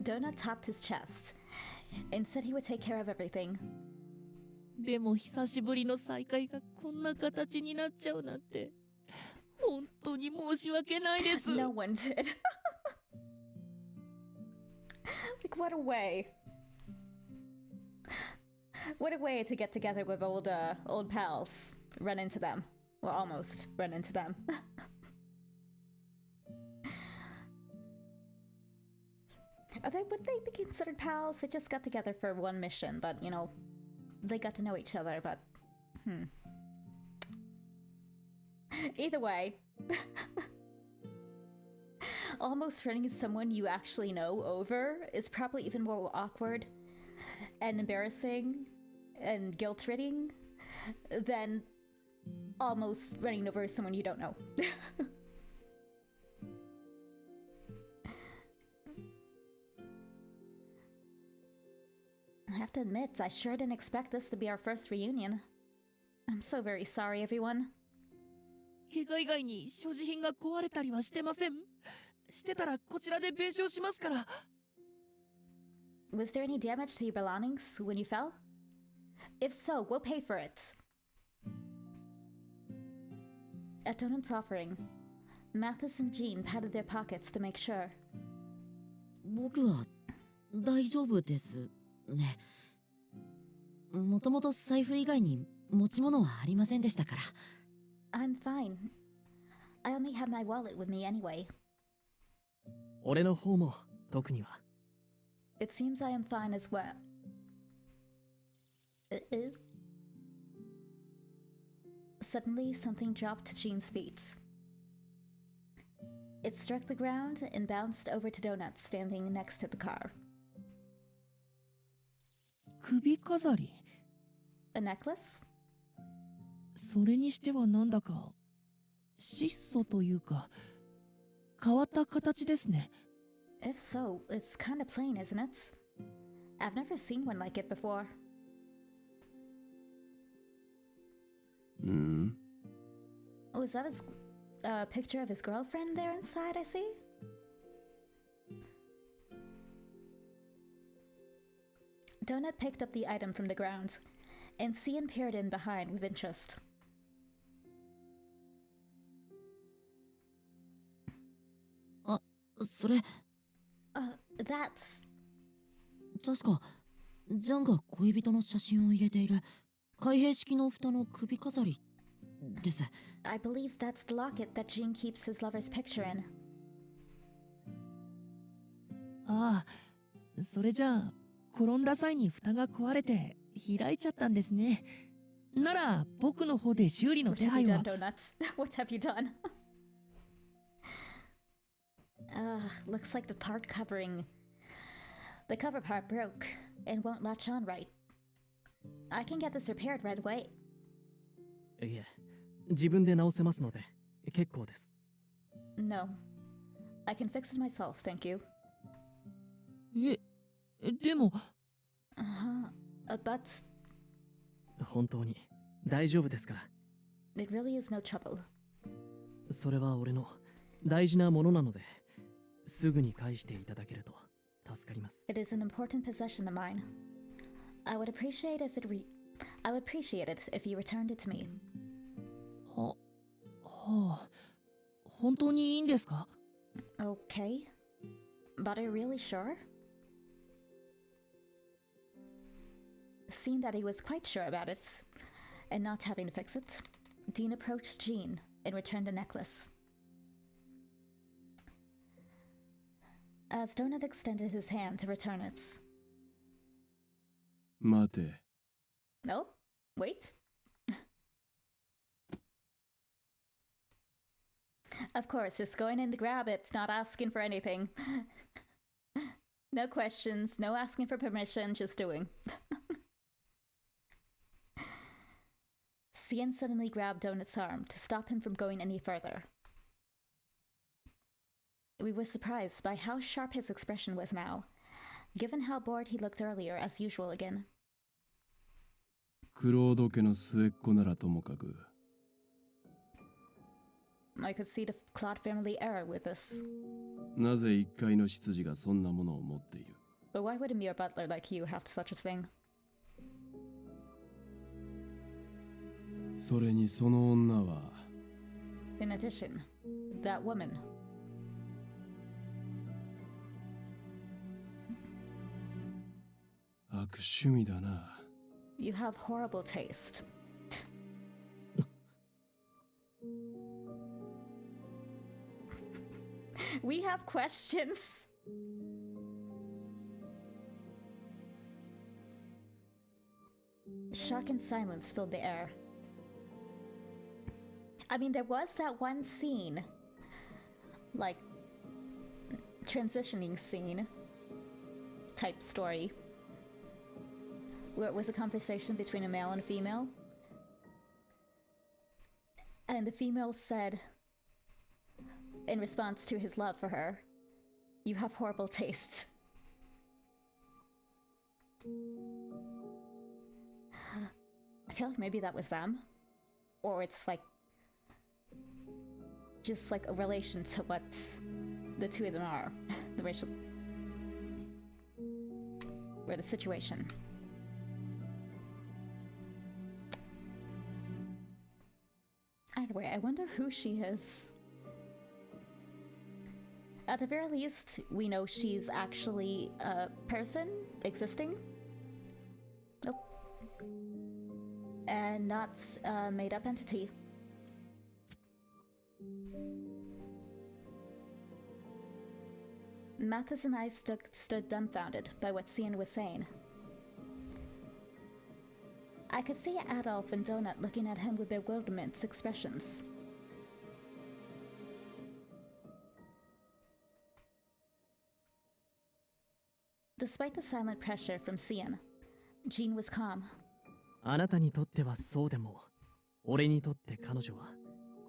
Donut tapped his chest and said he would take care of everything. でも久しぶりの再会がこんな形になっちゃうなんて本当に申し訳ないです。 No one did. Like, what a way. What a way to get together with old pals. Run into them. Well, almost run into them. Would they be considered pals? They just got together for one mission, but, you know, they got to know each other, but... Either way. Almost running someone you actually know over is probably even more awkward and embarrassing and guilt-ridden than almost running over someone you don't know. I have to admit, I sure didn't expect this to be our first reunion. I'm so very sorry, everyone. 怪我以外に所持品が壊れたりはしてません。してたらこちらで弁償しますから。 Was there any damage to your belongings when you fell? If so, we'll pay for it. At Donut's offering, Mathis and Jean patted their pockets to make sure. 僕は大丈夫ですね。もともと財布以外に持ち物はありませんでしたから。I'm fine. I only had my wallet with me anyway. 俺の方も特には。 It seems I am fine as well. Suddenly, something dropped to Jean's feet. It struck the ground and bounced over to Donut standing next to the car. 首飾り。 A necklace? それにしてはなんだか質素というか変わった形ですね。 If so, it's kind of plain, isn't it? I've never seen one like it before. Oh, is that his picture of his girlfriend there inside, I see? Donut picked up the item from the ground, and Cian peered in behind with interest. あ、それ That's... 確かジャンが恋人の写真を入れている開閉式の蓋の首飾りです。 I believe that's the locket that Jean keeps his lover's picture in. ああ、それじゃあ転んだ際に蓋が壊れて開いちゃったんですね。なら僕の方で修理の What 手 have you 配 done, は。 Donuts? What have you done? Looks like the part covering... The cover part broke and won't latch on right. I can get this repaired right away. いえ、自分で直せますので結構です。 No. I can fix it myself, thank you. でも But... 本当に大丈夫ですから。 It really is no trouble. それは俺の大事なものなので、すぐに返していただけると助かります。 It is an important possession of mine. I would appreciate it if you returned it to me. はあ、本当にいいんですか？ Okay. But are you really sure? Seeing that he was quite sure about it, and not having to fix it, Dean approached Jean and returned the necklace. As Donut extended his hand to return it. 待て。 No? Wait. Of course, just going in to grab it, not asking for anything. No questions, no asking for permission, just doing. Cian suddenly grabbed Donut's arm to stop him from going any further. We were surprised by how sharp his expression was now, given how bored he looked earlier as usual again. クロード家の末っ子ならともかく。 I could see the Claude family error with this. なぜ一階の執事がそんなものを持っている？ But why would a mere butler like you have such a thing? それにその女は。 In addition, that woman. You have horrible taste. We have questions. Shock and silence filled the air. I mean, there was that one scene, like, transitioning scene type story, where it was a conversation between a male and a female. And the female said, in response to his love for her, "You have horrible taste." I feel like maybe that was them. Or it's like, just like a relation to what the two of them are. The racial... or the situation. Either way, I wonder who she is. At the very least, we know she's actually a person existing. Nope. And not a made-up entity. Mathis and I stood dumbfounded by what Cian was saying. I could see Adolf and Donut looking at him with bewilderment expressions. Despite the silent pressure from Cian, Jean was calm. あなたにとってはそうでも、俺にとって彼女は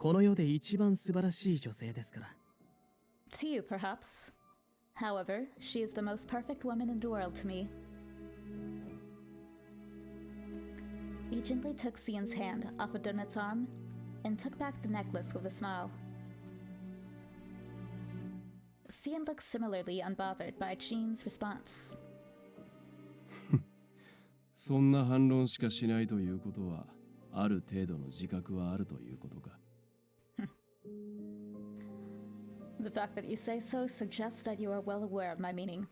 この世で一番素晴らしい女性ですから。To you, perhaps. However, she is the most perfect woman in the world to me. He gently took Cian's hand off of Donut's arm and took back the necklace with a smile. Cian looked similarly unbothered by Jean's response. そんな反論しかしないということは、ある程度の自覚はあるということか。The fact that you say so suggests that you are well aware of my meaning.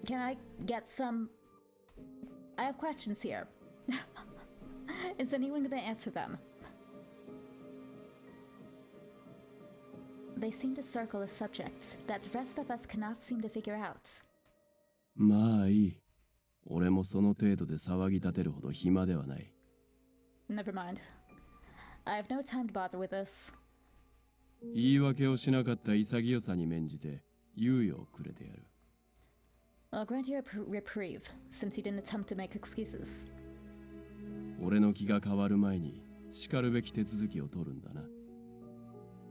Can I get some... I have questions here. Is anyone going to answer them? They seem to circle a subject that the rest of us cannot seem to figure out. まあいい。俺もその程度で騒ぎ立てるほど暇ではない。Never mind. I have no time to bother with this. 言い訳をしなかった潔さに免じて猶予をくれてやる。I'll grant you a reprieve, since you didn't attempt to make excuses. 俺の気が変わる前に叱るべき手続きを取るんだな。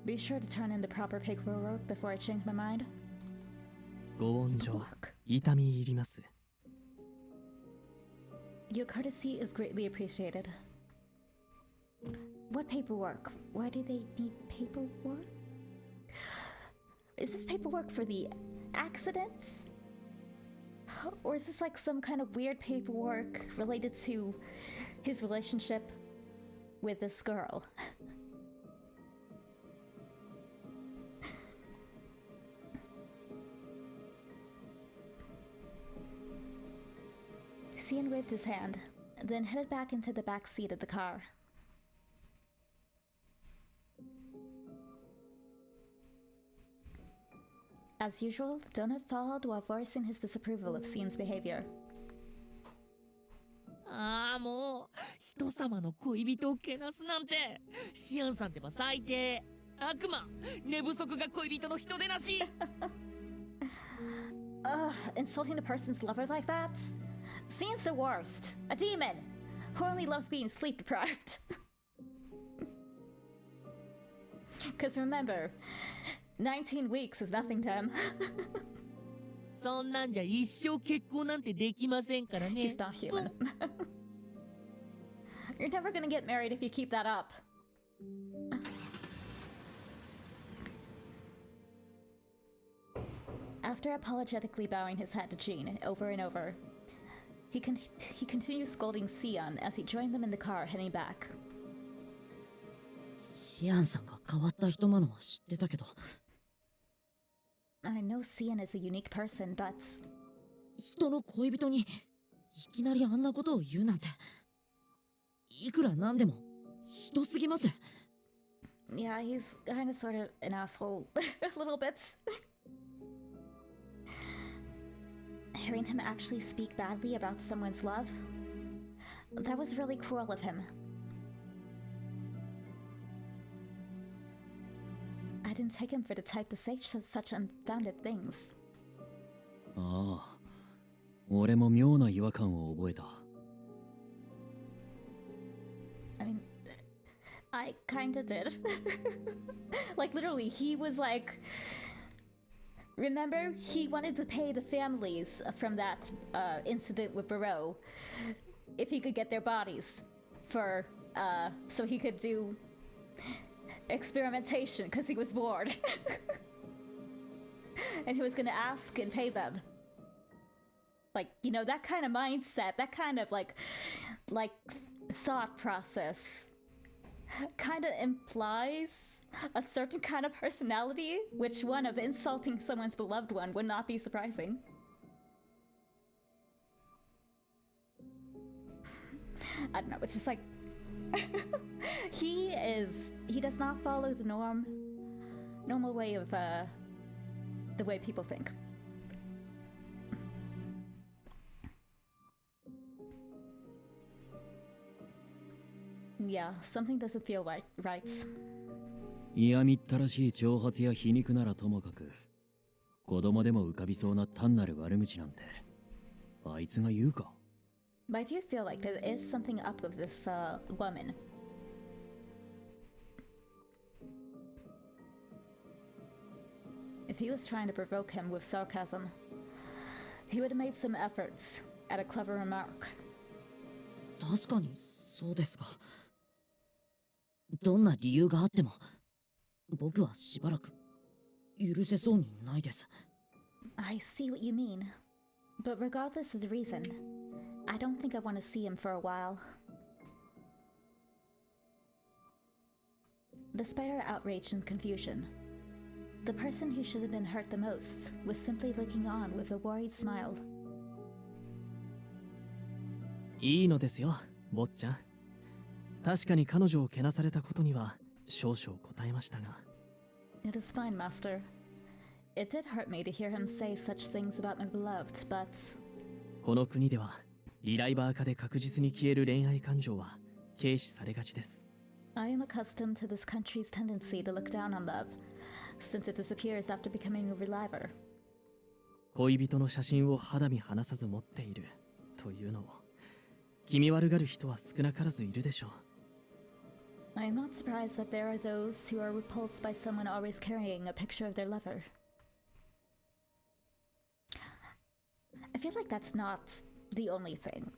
Be sure to turn in the proper paperwork before I change my mind. ご温情、痛み入ります。Your courtesy is greatly appreciated. What paperwork? Why do they need paperwork? Is this paperwork for the accident? Or is this like some kind of weird paperwork related to his relationship with this girl? Cian waved his hand, then headed back into the back seat of the car. As usual, Donut followed while voicing his disapproval of Cian's behavior. ああ、もう人様の恋人をけなすなんて、シアンさんってば最低。悪魔、寝不足が恋人の人でなし。Insulting a person's lover like that? Cian's the worst. A demon who only loves being sleep deprived. Because remember, 19 weeks is nothing to him. そんなんじゃ一生結婚なんてできませんからね。He's not human. You're never gonna get married if you keep that up. After apologetically bowing his head to Jean over and over, he continued scolding Cian as he joined them in the car heading back. シアンさんが変わった人なのは知ってたけど、 I know Cian is a unique person, but 人の恋人にいきなりあんなことを言うなんて、いくらなんでもひどすぎます。 yeah, he's kind of sort of an asshole a little bit. Hearing him actually speak badly about someone's love, that was really cruel of him. I didn't take him for the type to say such unfounded things. ああ、俺も妙な違和感を覚えた。I mean, I kinda did. Like, literally, he was like... Remember, he wanted to pay the families from that incident with Barreau if he could get their bodies for, so he could do experimentation because he was bored. And he was gonna ask and pay them. Like, you know, that kind of mindset, that kind of like thought process kind of implies a certain kind of personality, which one of insulting someone's beloved one would not be surprising. I don't know, it's just like he does not follow the normal way of the way people think. Yeah, something doesn't feel right. 嫌みったらしい挑発や皮肉ならともかく、子供でも浮かびそうな単なる悪口なんて、あいつが言うか。But I do feel like there is something up with this woman. If he was trying to provoke him with sarcasm, he would have made some efforts at a clever remark. 確かにそうですが、どんな理由があっても僕はしばらく許せそうにないです。 I see what you mean, but regardless of the reason, I don't think I want to see him for a while. Despite our outrage and confusion, the person who should have been hurt the most was simply looking on with a worried smile. いいのですよ、坊ちゃん。確かに彼女をけなされたことには少々答えましたが。It is fine, Master. It did hurt me to hear him say such things about my beloved, but... この国ではリライバー化で確実に消える恋愛感情は軽視されがちです。I am accustomed to this country's tendency to look down on love, since it disappears after becoming a reliver. 恋人の写真を肌身離さず持っているというのを気味悪がる人は少なからずいるでしょう。I am not surprised that there are those who are repulsed by someone always carrying a picture of their lover. I feel like that's not the only thing.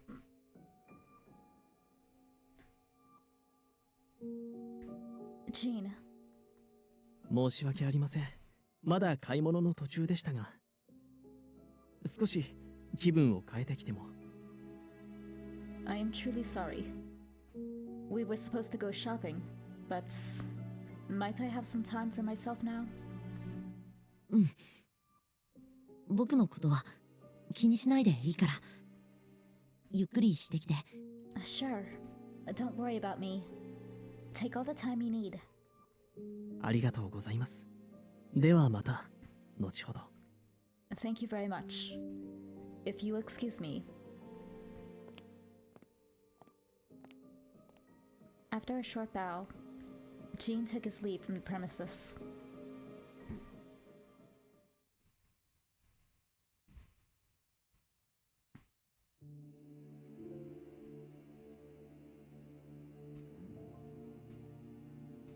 Jean. 申し訳ありません。まだ買い物の途中でしたが。少し気分を変えてきても。I am truly sorry. We were supposed to go shopping, but might I have some time for myself now? うん。僕のことは気にしないでいいから。ゆっくりしてきて。Sure. Don't worry about me. Take all the time you need. ありがとうございます。ではまた、後ほど。Thank you very much. If you excuse me. After a short bow, Jean took his leave from the premises.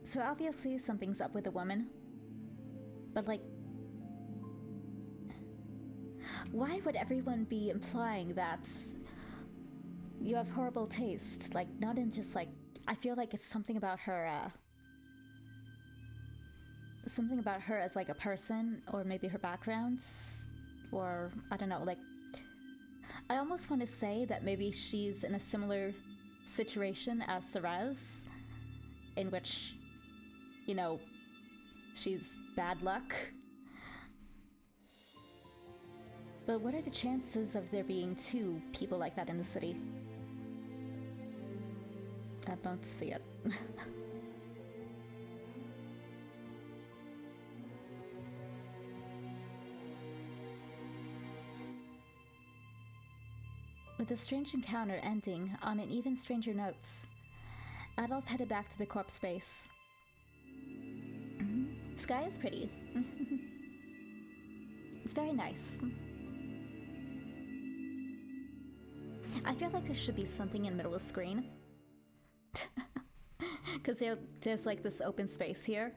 So obviously something's up with the woman. But like, why would everyone be implying that you have horrible taste? Like, not in just like, I feel like it's something about her, something about her as like a person, or maybe her background, or I don't know, like, I almost want to say that maybe she's in a similar situation as Ceres, in which you know, she's bad luck. But what are the chances of there being two people like that in the city? I don't see it. With the strange encounter ending on an even stranger note, Adolf headed back to the corpse base. Sky is pretty. It's very nice. I feel like there should be something in the middle of the screen. Because there's like this open space here.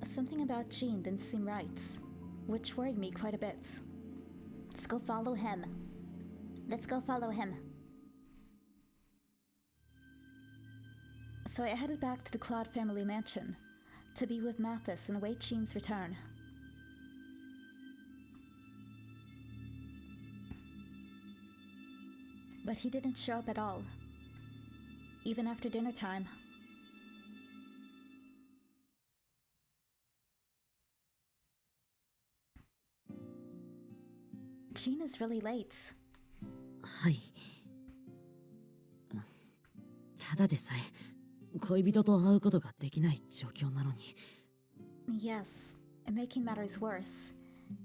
Something about Jean didn't seem right, which worried me quite a bit. Let's go follow him. Let's go follow him. So I headed back to the Claude family mansion to be with Mathis and await Jean's return. But he didn't show up at all, even after dinner time. Jean is really late. はい。ただでさえ恋人と会うことができない状況なのに。Yes, and making matters worse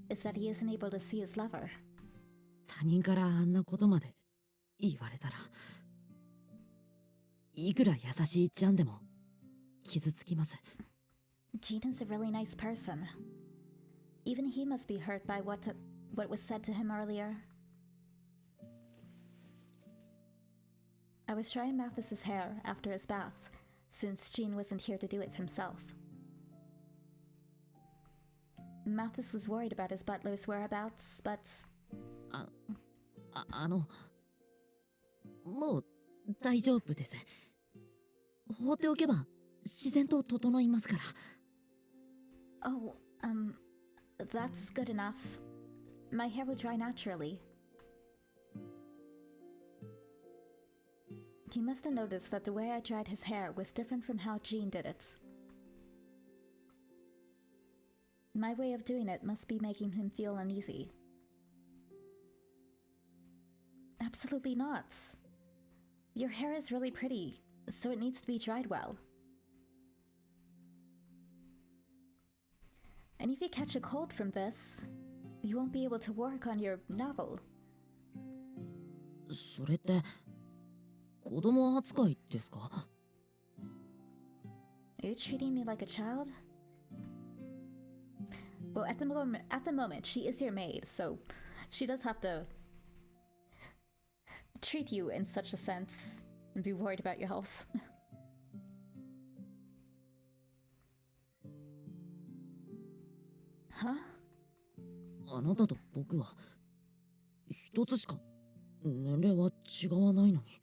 is that he isn't able to see his lover. 他人からあんなことまで言われたら、いくら優しいジャンでも傷つきます。Jean is a really nice person. Even he must be hurt by what was said to him earlier. I was trying Mathis's hair after his bath, since Jean wasn't here to do it himself. Mathis was worried about his butler's whereabouts, but... もう大丈夫です。放っておけば自然と整いますから。Oh, that's good enough. My hair will dry naturally. He must have noticed that the way I dried his hair was different from how Jean did it. My way of doing it must be making him feel uneasy. Absolutely not. Your hair is really pretty, so it needs to be dried well. And if you catch a cold from this, you won't be able to work on your novel. それって子供扱いですか? Are you treating me like a child? Well, at the moment, she is your maid, so she does have to treat you in such a sense and be worried about your health. Huh? あなたと僕は一つしか年齢は違わないのに。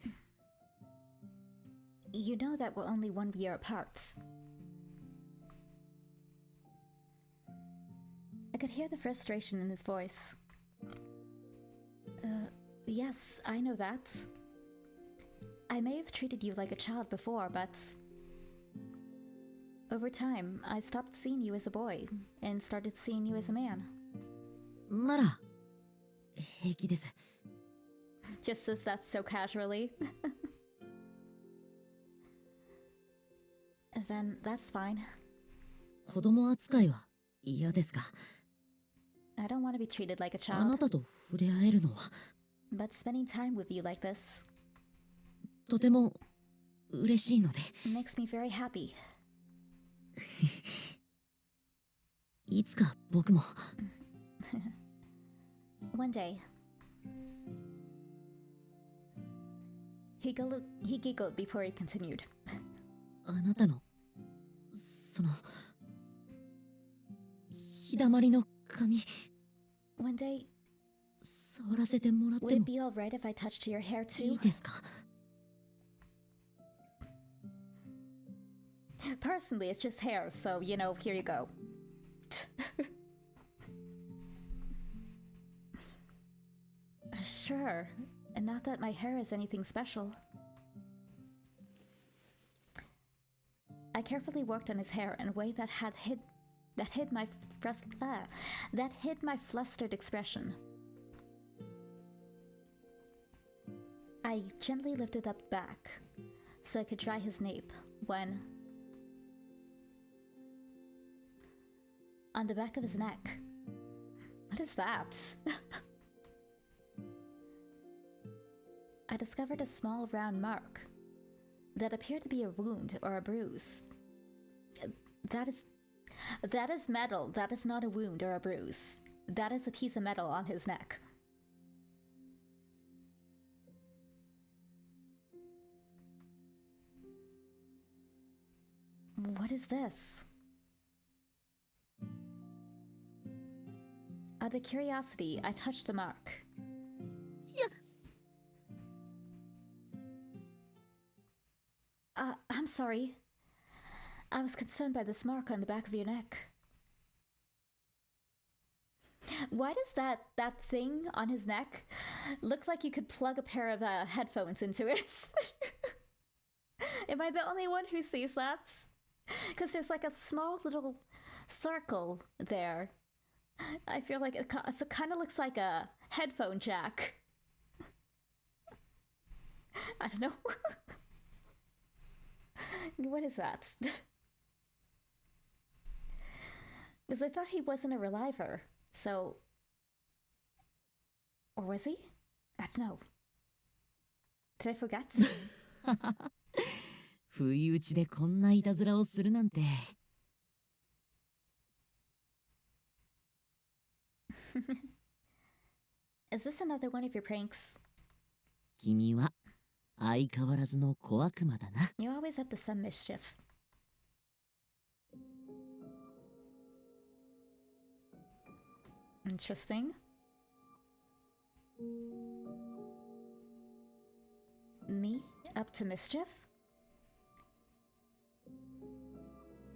You know that we're only 1 year apart. I could hear the frustration in his voice. Yes, I know that. I may have treated you like a child before, but... over time, I stopped seeing you as a boy and started seeing you as a man. なら平気です。 Just says that so casually. Then that's fine. 子供扱いは嫌ですか? I don't want to be treated like a あな child, たと触れ合えるのは but spending time with you like this とても嬉しいので。 makes me very happy. いつか僕も One day. He giggled before he continued. あなたのその日だまりの髪 One day, 触らせてもらっ would て it も be alright if I touched your hair い too? いですか? Personally, it's just hair, so, you know, here you go. Sure, and not that my hair is anything special. I carefully worked on his hair in a way that hid my flustered expression. I gently lifted up back so I could dry his nape when, on the back of his neck, what is that? I discovered a small round mark that appeared to be a wound or a bruise. That is metal. That is not a wound or a bruise. That is a piece of metal on his neck. What is this? Out of curiosity, I touched the mark. I'm sorry. I was concerned by this mark on the back of your neck. Why does that thing on his neck look like you could plug a pair of headphones into it? Am I the only one who sees that? Because there's like a small little circle there. I feel like it kind of looks like a headphone jack. I don't know. What is that? Because I thought he wasn't a reliver, so... Or was he? I don't know. Did I forget? 不意打ちでこんないたずらをするなんて。Is this another one of your pranks? 君は相変わらずの小悪魔だな。You always up to some mischief. Interesting. Me? Up to mischief?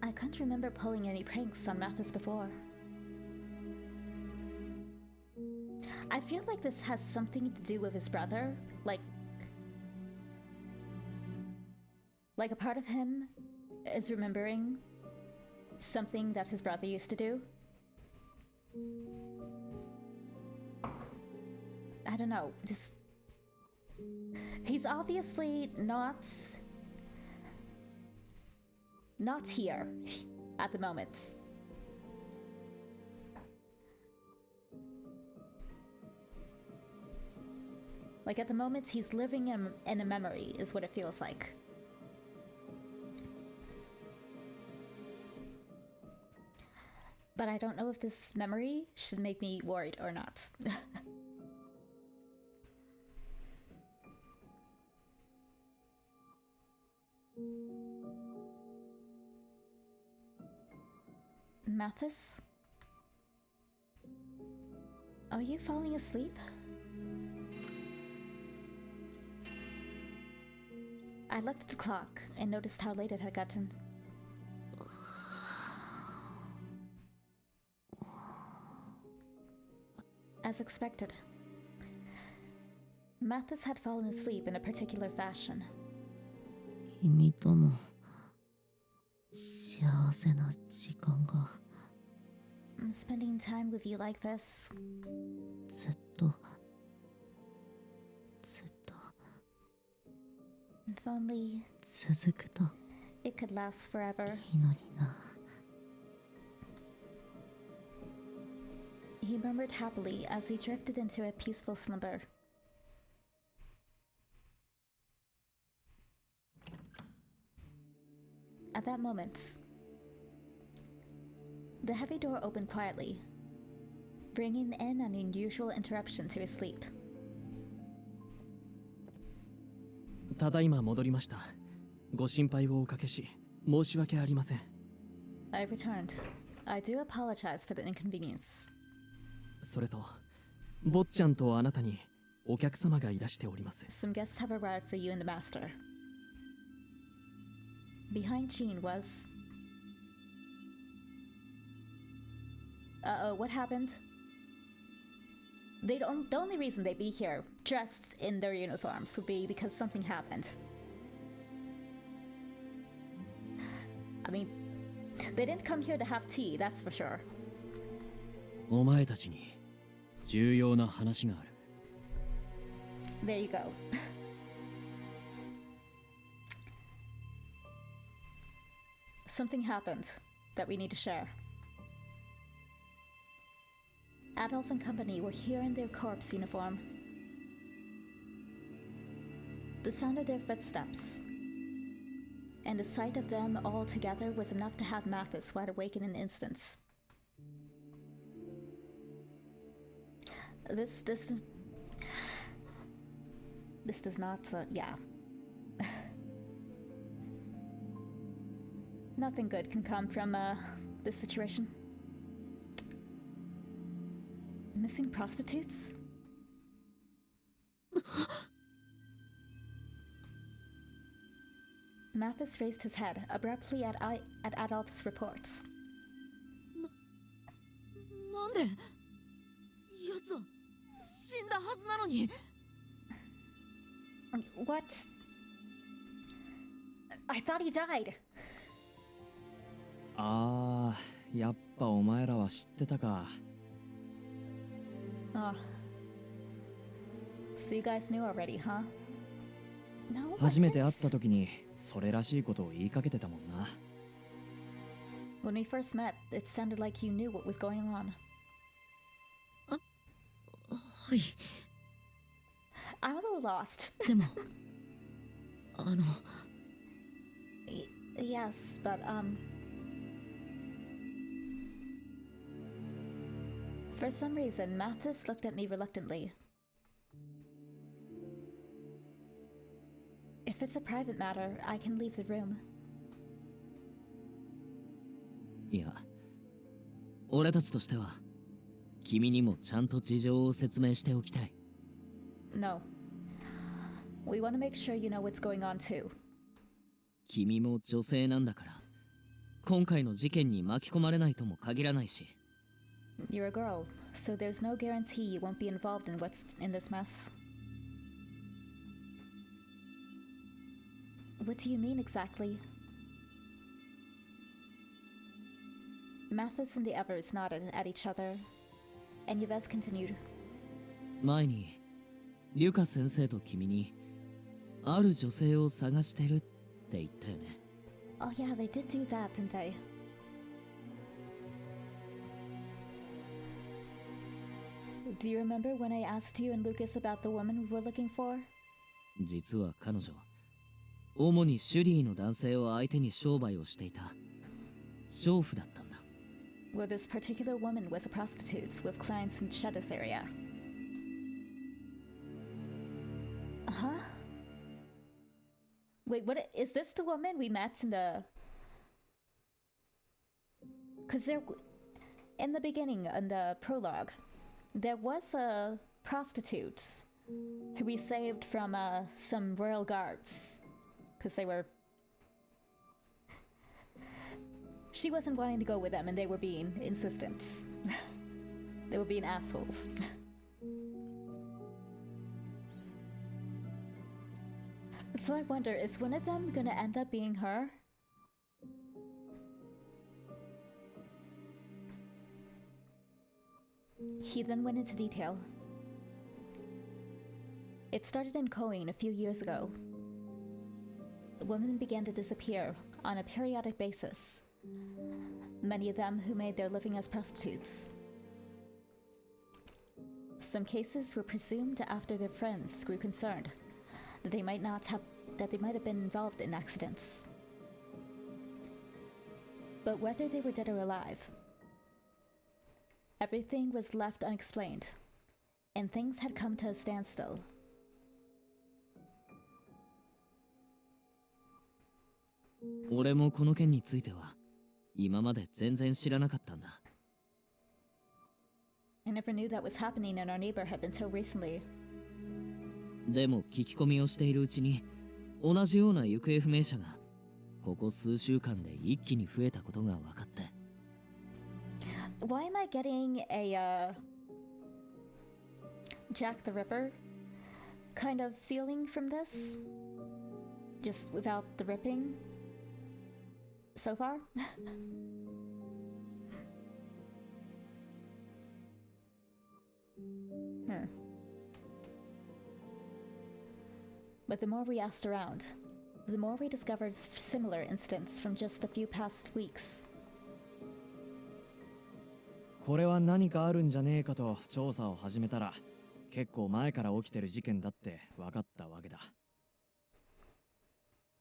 I can't remember pulling any pranks on Mathis before. I feel like this has something to do with his brother, like a part of him is remembering something that his brother used to do. I don't know, just... He's obviously not here at the moment. Like, at the moment, he's living in a memory, is what it feels like. But I don't know if this memory should make me worried or not. Mathis? Are you falling asleep? I looked at the clock and noticed how late it had gotten. As expected, Mathis had fallen asleep in a particular fashion. 君との幸せな時間が Spending time with you like this. ずっと If only 続くと it could last forever. いいのにな。 He murmured happily as he drifted into a peaceful slumber. At that moment, the heavy door opened quietly, bringing in an unusual interruption to his sleep. ただいま戻りました。ご心配をおかけし、申し訳ありません。I returned. I do apologize for the inconvenience. それと、坊ちゃんとあなたにお客様がいらしております。Some guests have arrived for you and the master. Behind Jean was... Uh-oh, what happened? The only reason they'd be here, dressed in their uniforms, would be because something happened. I mean, they didn't come here to have tea, that's for sure. お前たちに重要な話がある。 There you go. Something happened that we need to share. Adolf and company were here in their corpse uniform. The sound of their footsteps and the sight of them all together was enough to have Mathis wide awake in an instant. This does not, yeah. Nothing good can come from, this situation. Missing prostitutes? Mathis raised his head abruptly at Adolf's reports. なんで奴は死んだはずなのに。 What? I thought he died. ああ、やっぱお前らは知ってたか。Ah. So you guys knew already, huh? No. 初めて会った時にそれらしいことを言いかけてたもんな。When we first met, it sounded like you knew what was going on. はい。 I'm a little lost. でも、Yes, but for some reason, Mathis looked at me reluctantly. If it's a private matter, I can leave the room. いや、俺たちとしては君にもちゃんと事情を説明しておきたい。 No. We want to make sure you know what's going on too. 君も女性なんだから、今回の事件に巻き込まれないとも限らないし。 You're a girl, so there's no guarantee you won't be involved in what's in this mess. What do you mean exactly? Mathis and the others nodded at each other, and Yves continued. 前にリュカ先生と君にある女性を探してるって言ったよね。 Oh yeah, they did do that, didn't they? Do you remember when I asked you and Lucas about the woman we were looking for? 実は彼女、主にシュリーの男性を相手に商売をしていた娼婦だったんだ。 Well, this particular woman was a prostitute with clients in Shedda's area. Huh? Wait, what is this the woman we met in the... Because there... In the beginning, in the prologue, there was a prostitute who we saved from some royal guards. Because they were... She wasn't wanting to go with them and they were being insistent. They were being assholes. So I wonder, is one of them gonna end up being her? He then went into detail. It started in Coing a few years ago. Women began to disappear on a periodic basis. Many of them who made their living as prostitutes. Some cases were presumed after their friends grew concerned that they might have been involved in accidents. But whether they were dead or alive, everything was left unexplained, and things had come to a standstill. 俺もこの件については今まで全然知らなかったんだ。 I never knew that was happening in our neighborhood until recently. でも聞き込みをしているうちに同じような行方不明者がここ数週間で一気に増えたことが分かって。 Why am I getting a Jack the Ripper kind of feeling from this? Just without the ripping so far? But the more we asked around, the more we discovered similar incidents from just a few past weeks. これは何かあるんじゃねえかと調査を始めたら、結構前から起きてる事件だって分かったわけだ。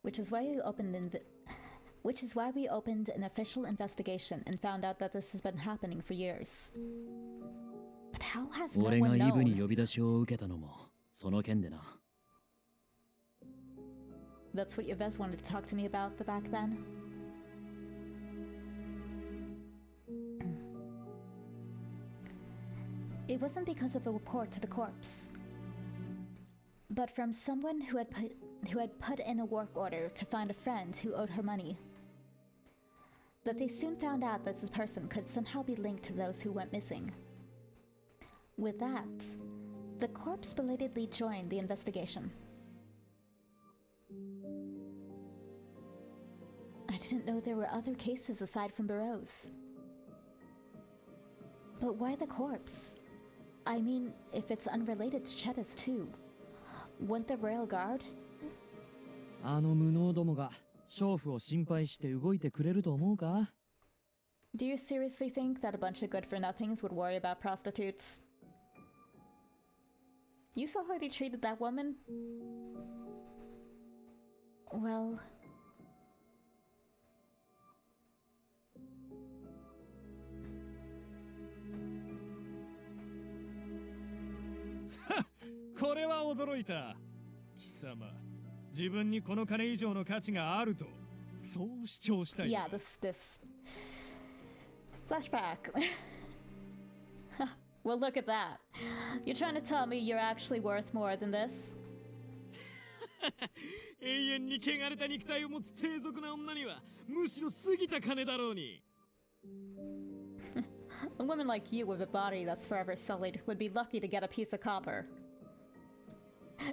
Which is why we opened an official investigation and found out that this has been happening for years. But how has no 俺が one イブに known? 呼び出しを受けたのもその件でな。That's what Yves wanted to talk to me about back then. It wasn't because of a report to the corpse, but from someone who had put in a work order to find a friend who owed her money. But they soon found out that this person could somehow be linked to those who went missing. With that, the corpse belatedly joined the investigation. I didn't know there were other cases aside from Burroughs. But why the corpse? I mean, if it's unrelated to Chetta's too, wouldn't the Royal Guard? あの無能どもが娼婦を心配して動いてくれると思うか？ Do you seriously think that a bunch of good-for-nothings would worry about prostitutes? You saw how he treated that woman? Well... これは驚いた。貴様、自分にこの金以上の価値があると、そう主張したい。Yeah, this... Flashback. Well, look at that. You're trying to tell me you're actually worth more than this? 永遠に汚れた肉体を持つ低俗な女には、むしろ過ぎた金だろうに。A woman like you with a body that's forever sullied would be lucky to get a piece of copper.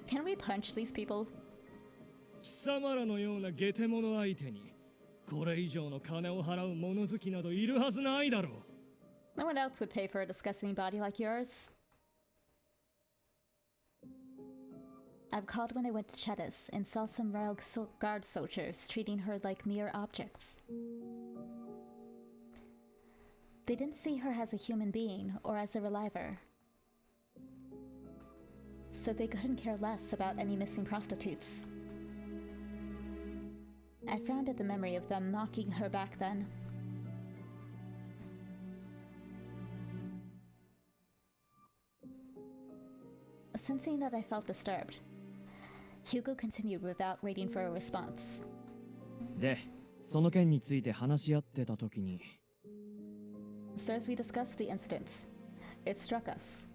Can we punch these people? 貴様らのような下手者相手に、これ以上の金を払う物好きなどいるはずないだろう。No one else would pay for a disgusting body like yours. I've called when I went to Chetta's and saw some Royal Guard soldiers treating her like mere objects. They didn't see her as a human being or as a reliver. So they couldn't care less about any missing prostitutes. I frowned at the memory of them mocking her back then. Sensing that I felt disturbed, Hugo continued without waiting for a response. で、その件について話し合ってた時に。So as we discussed the incident, it struck us.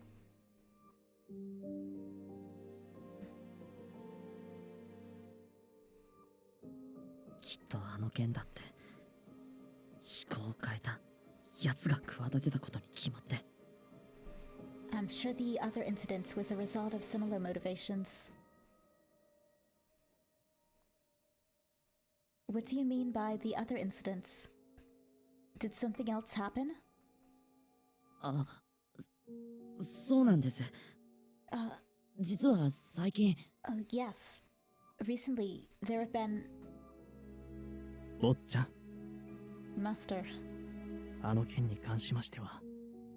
きっとあの件だって思考を変えた奴が企てたことに決まって。 I'm sure the other incident was a result of similar motivations. What do you mean by the other incidents? Did something else happen? あ、そうなんです。実は最近。Yes. Recently, there have been... 坊ちゃん。Master. あの件に関しましては、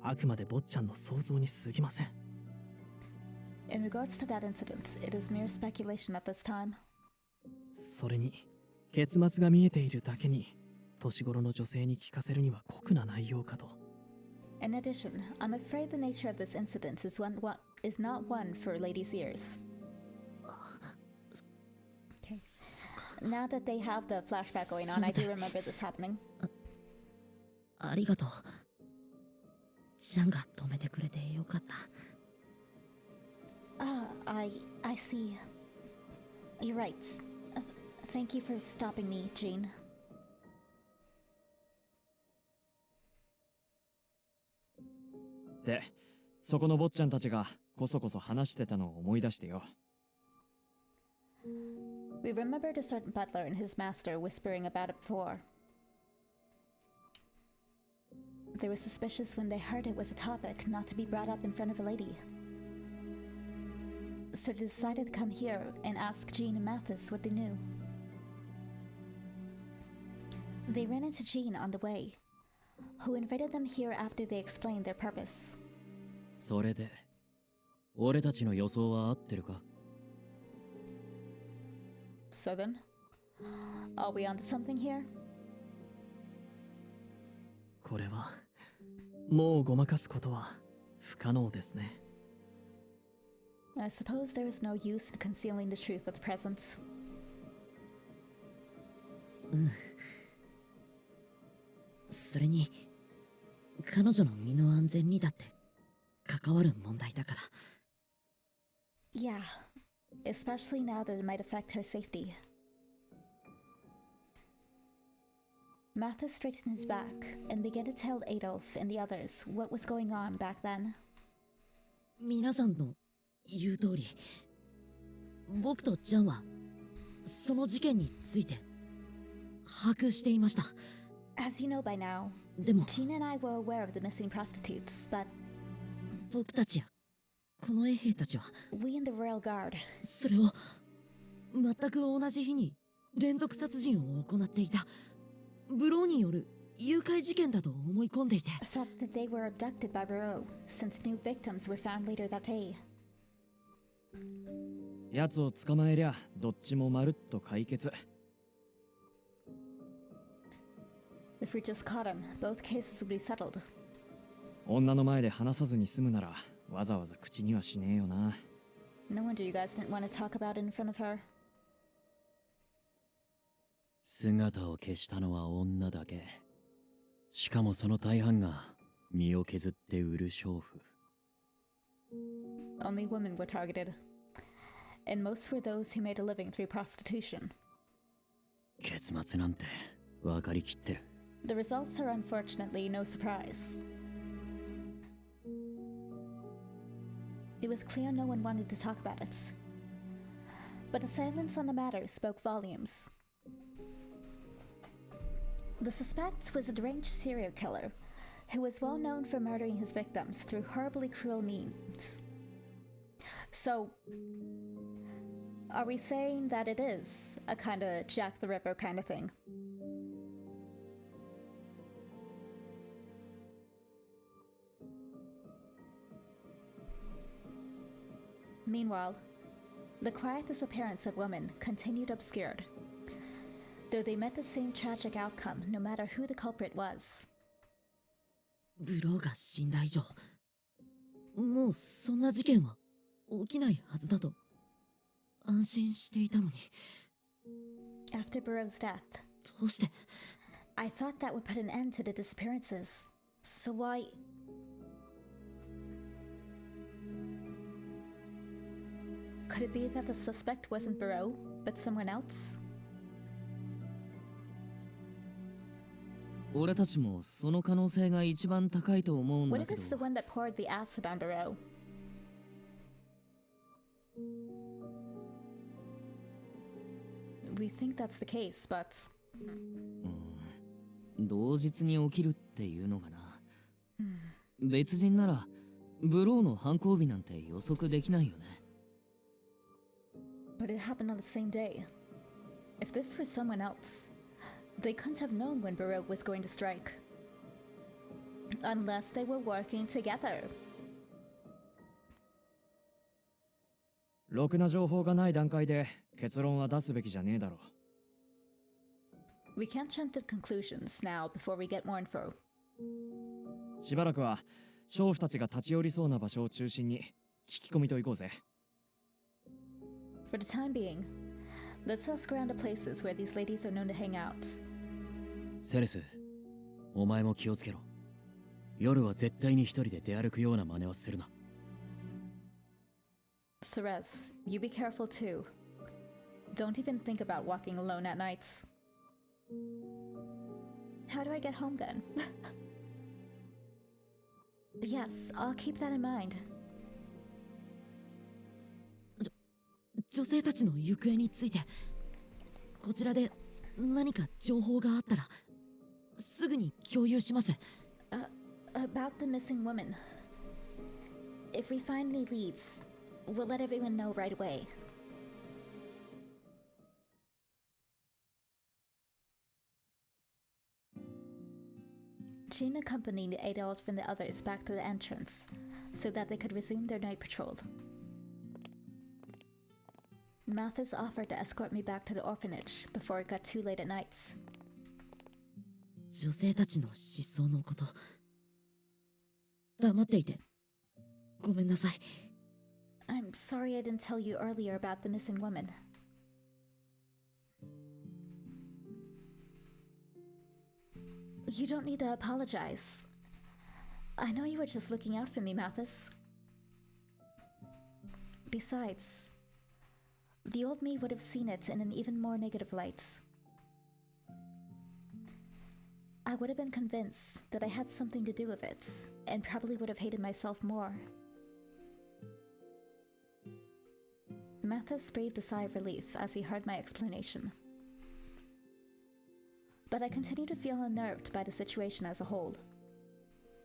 あくまで坊ちゃんの想像に過ぎません。In regards to that incident, it is mere speculation at this time. それに、結末が見えているだけに、年頃の女性に聞かせるには酷な内容かと。In addition, I'm afraid the nature of this incident is not one for ladies' ears. Okay. Now that they have the flashback going on, I do remember this happening. ありがとう。ちゃんが止めてくれてよかった。I see. You're right. Thank you for stopping me, Jean. で、そこの坊ちゃんたちがこそこそ話してたのを思い出してよ。We remembered a certain butler and his master whispering about it before. They were suspicious when they heard it was a topic not to be brought up in front of a lady. So they decided to come here and ask Jean and Mathis what they knew. They ran into Jean on the way, who invited them here after they explained their purpose. それで俺たちの予想は合ってるか？ So then, are we onto something here? これはもうごまかすことは不可能ですね。I suppose there is no use in concealing the truth at present. それに彼女の身の安全にだって関わる問題だから。Yeah, especially now that it might affect her safety. Mathis straightened his back and began to tell Adolf and the others what was going on back then. 皆さんの言う通り、僕とジャンはその事件について把握していました。As you know by now, でも Jean and I were aware of the missing prostitutes, but 僕たちやこの衛兵たちは we in the Royal Guard それを全く同じ日に連続殺人を行っていたブローによる誘拐事件だと思い込んでいて thought that they were abducted by Barreau, since new victims were found later that day. 奴を捕まえりゃどっちもまるっと解決。If we just caught him, both cases would be settled. 女の前で話さずに済むならわざわざ口にはしねえよな。No wonder you guys didn't want to talk about it in front of her. 姿を消したのは女だけ。しかもその大半が身を削って売る娼婦。Only women were targeted, and most were those who made a living through prostitution. 結末なんて分かりきってる。The results are unfortunately no surprise. It was clear no one wanted to talk about it. But the silence on the matter spoke volumes. The suspect was a deranged serial killer who was well known for murdering his victims through horribly cruel means. So, are we saying that it is a kind of Jack the Ripper kind of thing? Meanwhile, the quiet disappearance of women continued obscured, though they met the same tragic outcome no matter who the culprit was. ブローが死んだ以上もうそんな事件は起きないはずだと安心していたのに。 After Burrow's death, どうして I thought that would put an end to the disappearances. So why... Could it be that the suspect wasn't Burrow, but someone else? 俺たちもその可能性が一番高いと思うん What だ if け it's ど the one that poured the acid on Burrow? We think that's the case, but... 同日に起きるっていうのがな、別人ならブローの犯行日なんて予測できないよね。 But it happened on the same day. If this was someone else, they couldn't have known when Burrow was going to strike. Unless they were working together. ろくな情報がない段階で結論は出すべきじゃねえだろ。We can't jump to conclusions now before we get more info. しばらくは娼婦たちが立ち寄りそうな場所を中心に聞き込みと行こうぜ。For the time being, let's ask around the places where these ladies are known to hang out. セレス、お前も気をつけろ。夜は絶対に一人で出歩くような真似はするな。Ceres, you be careful too. Don't even think about walking alone at nights. How do I get home then? Yes, I'll keep that in mind. 女性たちの行方についてこちらで何か情報があったらすぐに共有します。About the missing woman. If we find any leads, we'll let everyone know right away. Jean accompanied Adolf and the others back to the entrance so that they could resume their night patrol. Mathis offered to escort me back to the orphanage before it got too late at night. 女性たちの失踪のこと黙っていてごめんなさい。 I'm sorry I didn't tell you earlier about the missing woman. You don't need to apologize. I know you were just looking out for me, Mathis. Besides, the old me would have seen it in an even more negative light. I would have been convinced that I had something to do with it, and probably would have hated myself more. Mathis breathed a sigh of relief as he heard my explanation. But I continued to feel unnerved by the situation as a whole.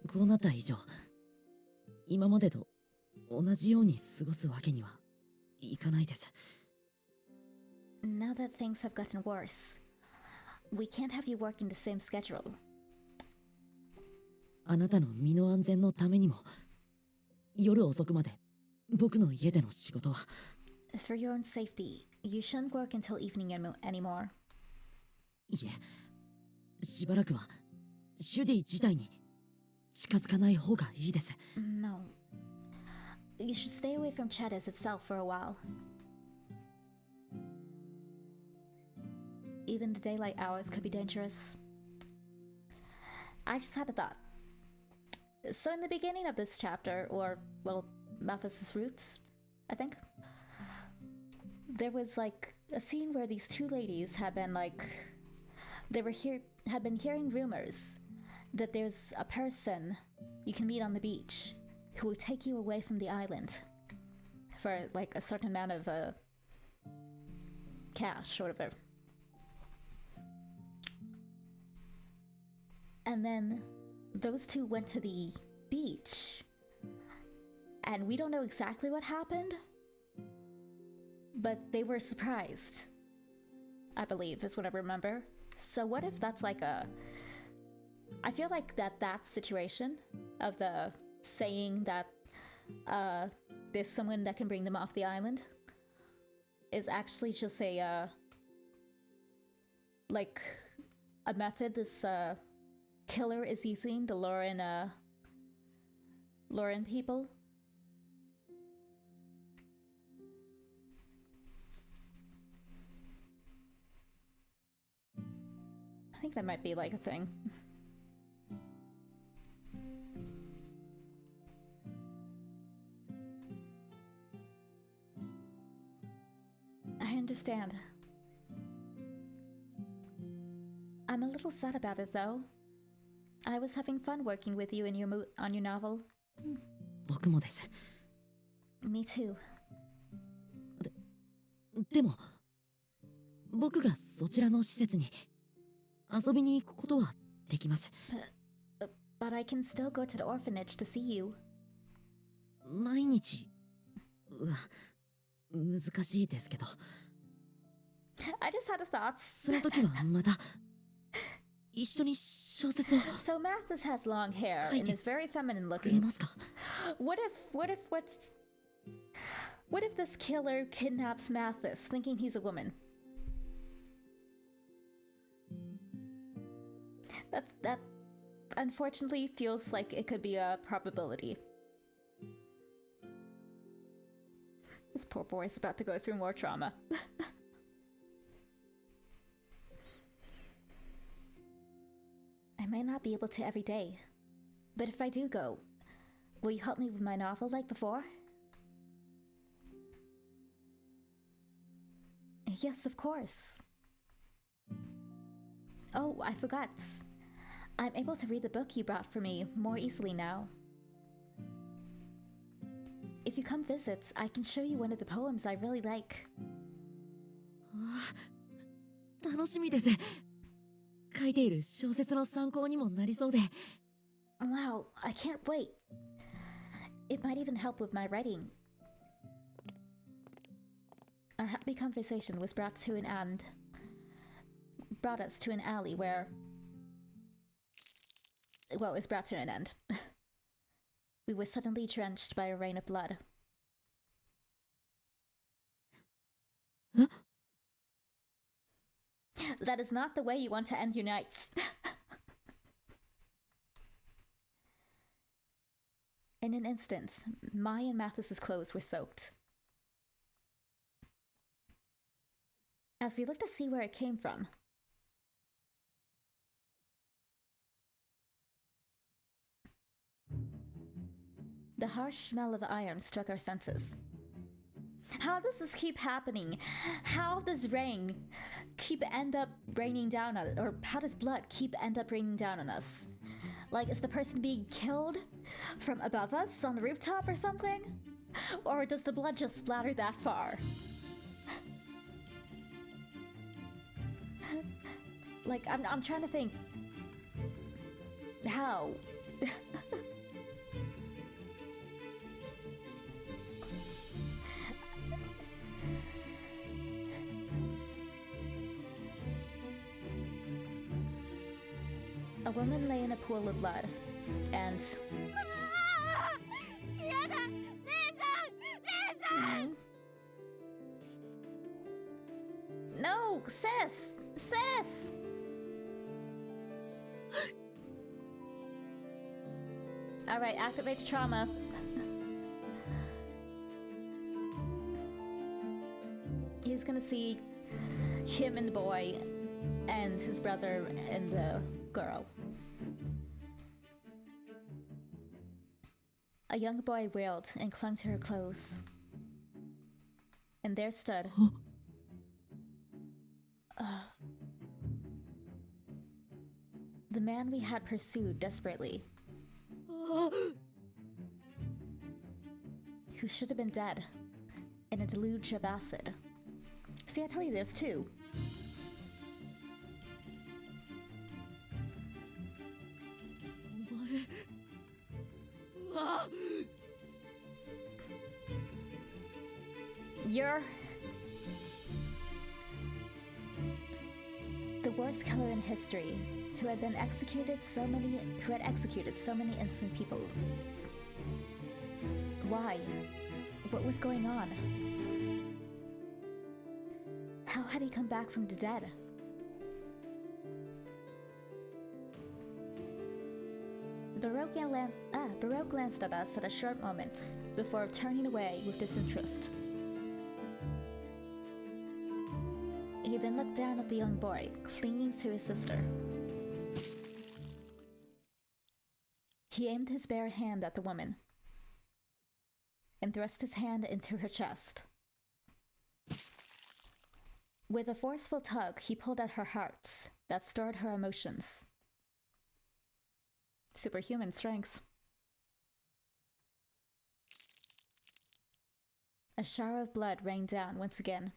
こうなった以上今までと同じように過ごすわけにはいかないです。 Now that things have gotten worse, we can't have you working the same schedule. あなたの身の安全のためにも夜遅くまで僕の家での仕事は For your own safety, you shouldn't work until evening anymore. いえしばらくはシュディ自体に近づかない方がいいです。 No. You should stay away from Cheddars itself for a while. Even the daylight hours could be dangerous. I just had a thought. So in the beginning of this chapter, or, well, Mathis Route, I think, there was like a scene where these two ladies had been had been hearing rumors that there's a person you can meet on the beach who will take you away from the island for like a certain amount of cash or whatever. And then those two went to the beach, and we don't know exactly what happened, but they were surprised, I believe, is what I remember. So what if that's like I feel like that situation of the saying that there's someone that can bring them off the island is actually just a like a method this killer is using to lure in people. I think that might be like a thing. I understand. I'm a little sad about it though. I was having fun working with you on your novel. 僕もです。 Me too. でも僕がそちらの施設に遊びに行くことはできます。 But I can still go to the orphanage to see you. 毎日は難しいですけど。 I just had a thought. その時はまた一緒に小説を So Mathis has long hair and is very feminine くれ looking. ますか？ What if this killer kidnaps Mathis thinking he's a woman? That unfortunately feels like it could be a probability. This poor boy is about to go through more trauma. I may not be able to every day, but if I do go, will you help me with my novel like before? Yes, of course. Oh, I forgot. I'm able to read the book you brought for me more easily now. If you come visit, I can show you one of the poems I really like. 楽しみです。書いている小説の参考にもなりそうで。Wow, I can't wait. It might even help with my writing. Our happy conversation was brought us to an alley where... Well, it was brought to an end. We were suddenly drenched by a rain of blood. Huh? That is not the way you want to end your nights. In an instant, my and Mathis's clothes were soaked. As we looked to see where it came from, the harsh smell of iron struck our senses. How does this keep happening? How does rain end up raining down on it? Or how does blood end up raining down on us? Like, is the person being killed from above us on the rooftop or something? Or does the blood just splatter that far? Like, I'm trying to think. How? A woman lay in a pool of blood, and... No, sis! Sis! Alright, activate trauma. He's gonna see him and the boy, and his brother and the girl. A young boy wailed and clung to her clothes. And there stood... the man we had pursued desperately. Who should have been dead in a deluge of acid. See, I told you there's two. You're the worst killer in history, who had executed so many innocent people. Why? What was going on? How had he come back from the dead? Baroque glanced at us at a short moment before turning away with disinterest. He then looked down at the young boy, clinging to his sister. He aimed his bare hand at the woman and thrust his hand into her chest. With a forceful tug, he pulled at her heart that stirred her emotions. Superhuman strength. A shower of blood rained down once again.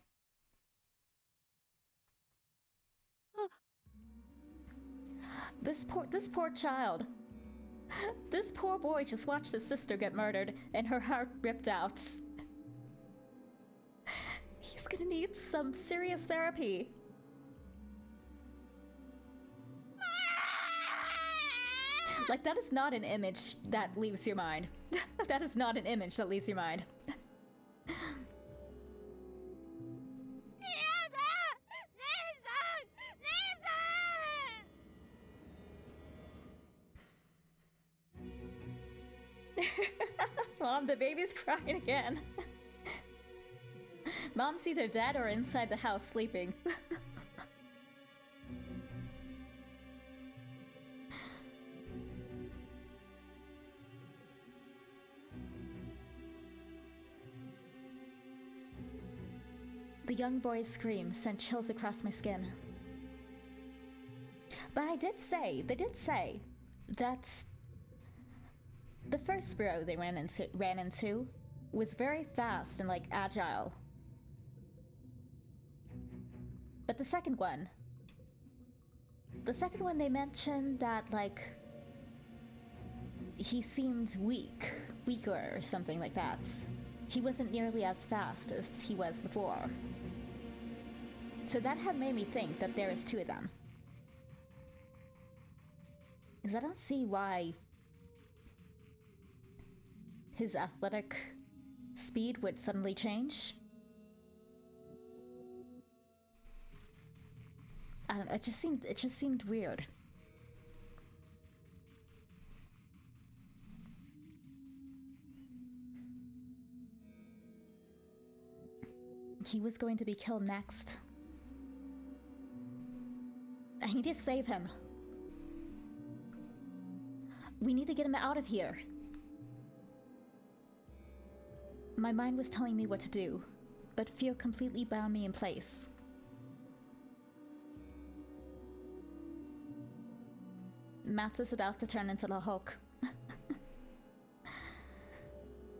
This poor child. This poor boy just watched his sister get murdered and her heart ripped out. He's gonna need some serious therapy. Like, that is not an image that leaves your mind. That is not an image that leaves your mind. Mom, the baby's crying again. Mom's either dead or inside the house sleeping. The young boy's scream sent chills across my skin. But they did say that the first bro they ran into was very fast and like agile. But the second one they mentioned that like he seemed weaker or something like that. He wasn't nearly as fast as he was before. So that had made me think that there is two of them. Because I don't see why his athletic speed would suddenly change. I don't know, it just seemed weird. He was going to be killed next. I need to save him. We need to get him out of here. My mind was telling me what to do, but fear completely bound me in place. Mathis about to turn into the Hulk.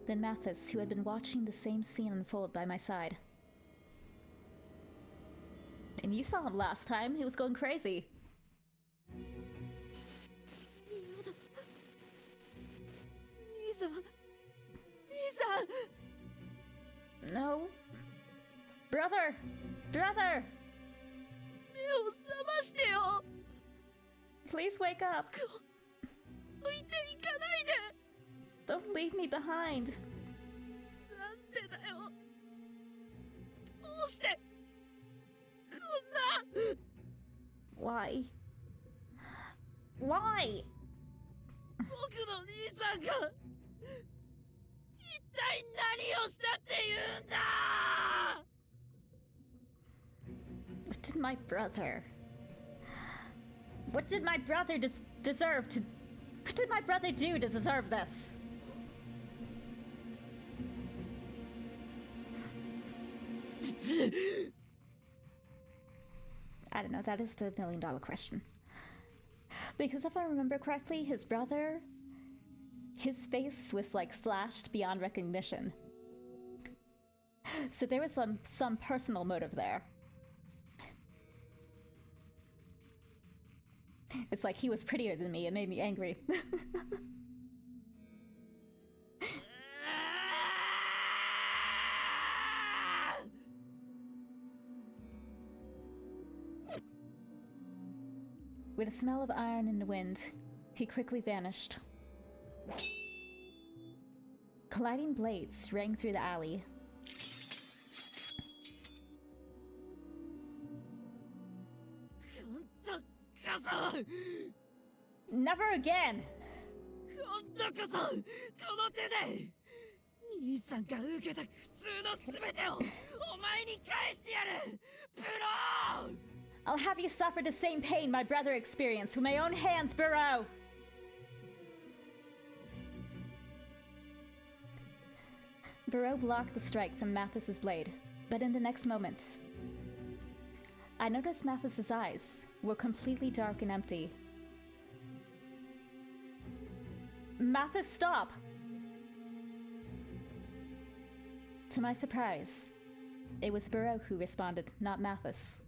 Then Mathis, who had been watching the same scene unfold by my side. And you saw him last time, he was going crazy. No. Brother! Brother! Please wake up! Don't leave me behind! Why? Why? What did my brother... What did my brother deserve to... What did my brother do to deserve this? I don't know, that is the million-dollar question. Because if I remember correctly, his brother... His face was like slashed beyond recognition. So there was some personal motive there. It's like he was prettier than me, it made me angry. With a smell of iron in the wind, he quickly vanished. Colliding blades rang through the alley. Never again! I'll have you suffer the same pain my brother experienced with my own hands, Burrow! Burrow blocked the strike from Mathis's blade, but in the next moment, I noticed Mathis's eyes were completely dark and empty. Mathis, stop! To my surprise, it was Burrow who responded, not Mathis.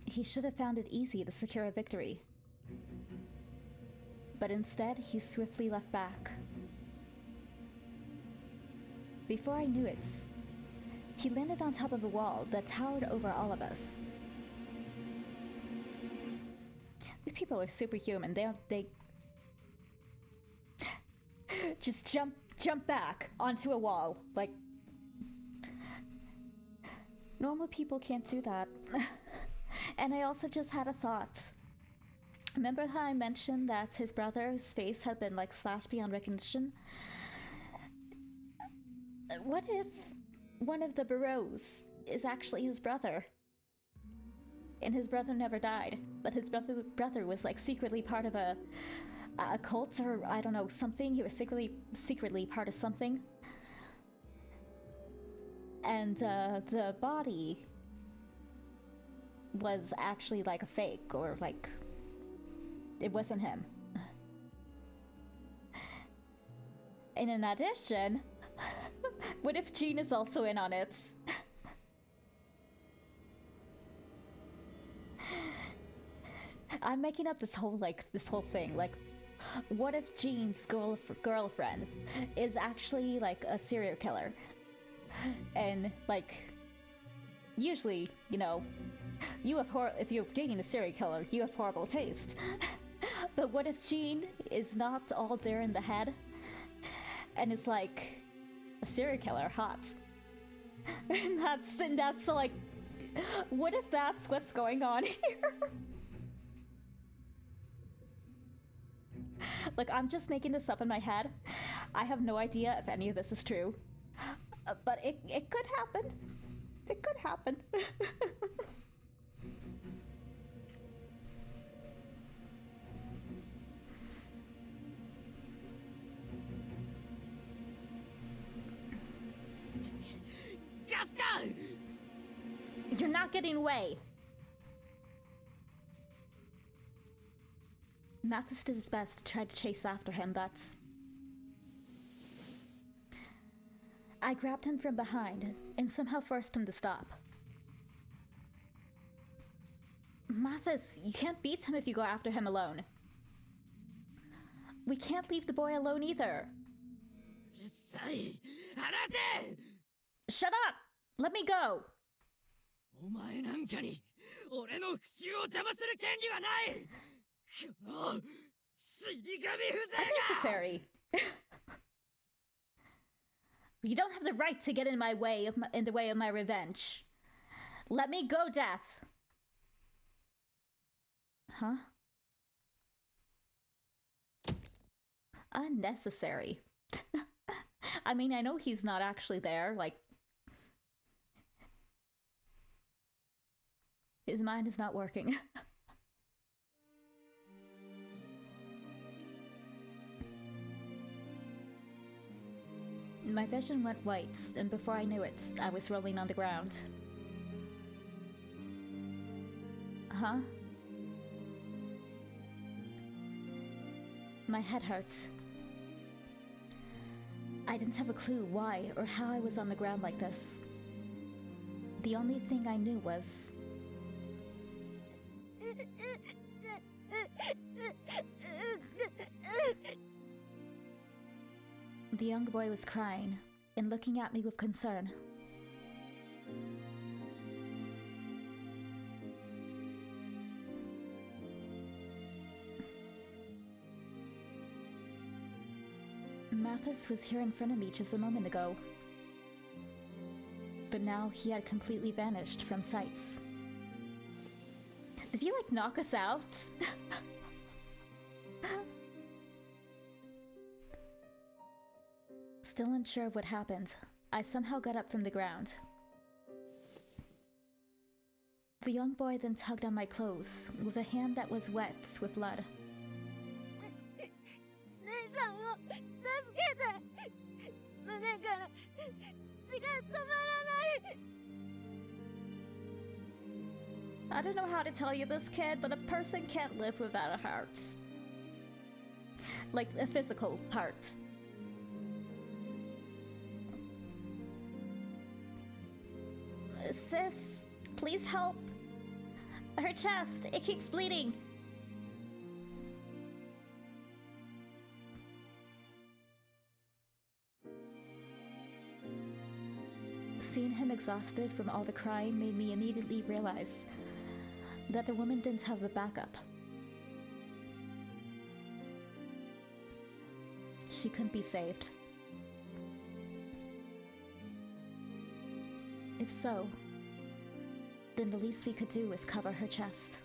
He should have found it easy to secure a victory. But instead, he swiftly left back. Before I knew it, he landed on top of a wall that towered over all of us. These people are superhuman. They just jump back onto a wall. Like, normal people can't do that. And I also just had a thought. Remember how I mentioned that his brother's face had been like slashed beyond recognition? What if one of the Burrows is actually his brother? And his brother never died, but his brother was like secretly part of a cult, or I don't know, something. He was secretly part of something. And the body was actually like a fake, or like it wasn't him. And in addition, what if Jean is also in on it? I'm making up this whole thing. Like, what if Jean's girlfriend is actually like a serial killer? And like, usually, you know, if you're dating a serial killer, you have horrible taste. But what if Jean is not all there in the head, and it's like a serial killer, hot? And that's like, what if that's what's going on here? Like, I'm just making this up in my head. I have no idea if any of this is true. But it could happen. It could happen. You're not getting away. Mathis did his best to try to chase after him, but I grabbed him from behind and somehow forced him to stop. Mathis, you can't beat him if you go after him alone. We can't leave the boy alone either. Shut up! Let me go! Unnecessary. You don't have the right to get in my way in the way of my revenge. Let me go, Death. Huh? Unnecessary. I mean, I know he's not actually there, like, his mind is not working. My vision went white, and before I knew it, I was rolling on the ground. Huh? My head hurts. I didn't have a clue why or how I was on the ground like this. The only thing I knew was... The young boy was crying and looking at me with concern. Mathis was here in front of me just a moment ago. But now he had completely vanished from sight. Did he, like, knock us out? Still unsure of what happened, I somehow got up from the ground. The young boy then tugged on my clothes with a hand that was wet with blood. I don't know how to tell you this, kid, but a person can't live without a heart. Like, a physical heart. Sis, please help. Her chest, it keeps bleeding. Seeing him exhausted from all the crying made me immediately realize that the woman didn't have a backup. She couldn't be saved. If so, then the least we could do is cover her chest.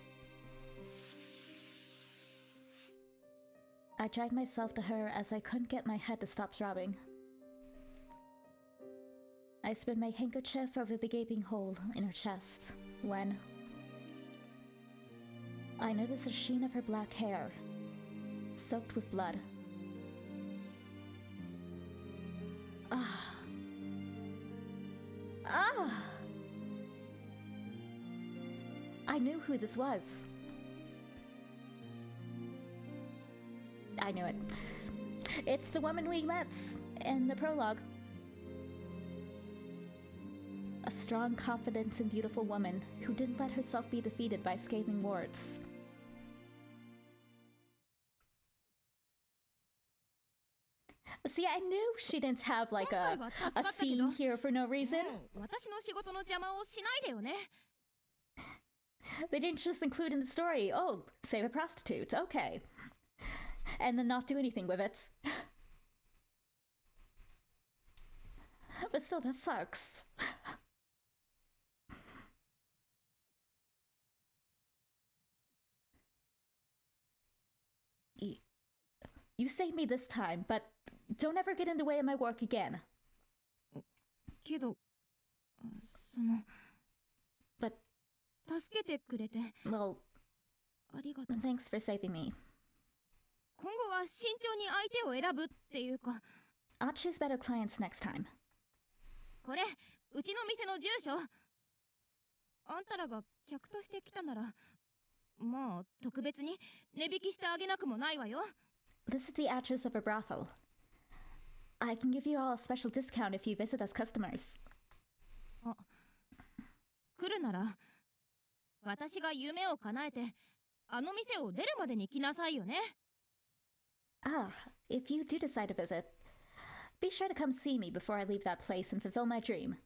I dragged myself to her as I couldn't get my head to stop throbbing. I spread my handkerchief over the gaping hole in her chest when I noticed the sheen of her black hair, soaked with blood. Ah! I knew who this was. I knew it. It's the woman we met in the prologue. A strong, confident, and beautiful woman who didn't let herself be defeated by scathing words. See, I knew she didn't have like a scene here for no reason. 私の仕事の邪魔をしないでよね。 They didn't just include in the story, oh, save a prostitute, okay. And then not do anything with it. But still, that sucks. You saved me this time, but don't ever get in the way of my work again. けど、その、 But, 助けてくれて well, ありがとう。 thanks for saving me. 今後は慎重に相手を選ぶっていうか。 I'll choose better clients next time. これ、うちの店の住所。あんたらが客として来たなら、まあ、特別に値引きしてあげなくもないわよ。 This is the address of a brothel. I can give you all a special discount if you visit as customers. あ、来るなら、私が夢を叶えて、あの店を出るまでに来なさいよね。 Ah, if you do decide to visit, be sure to come see me before I leave that place and fulfill my dream.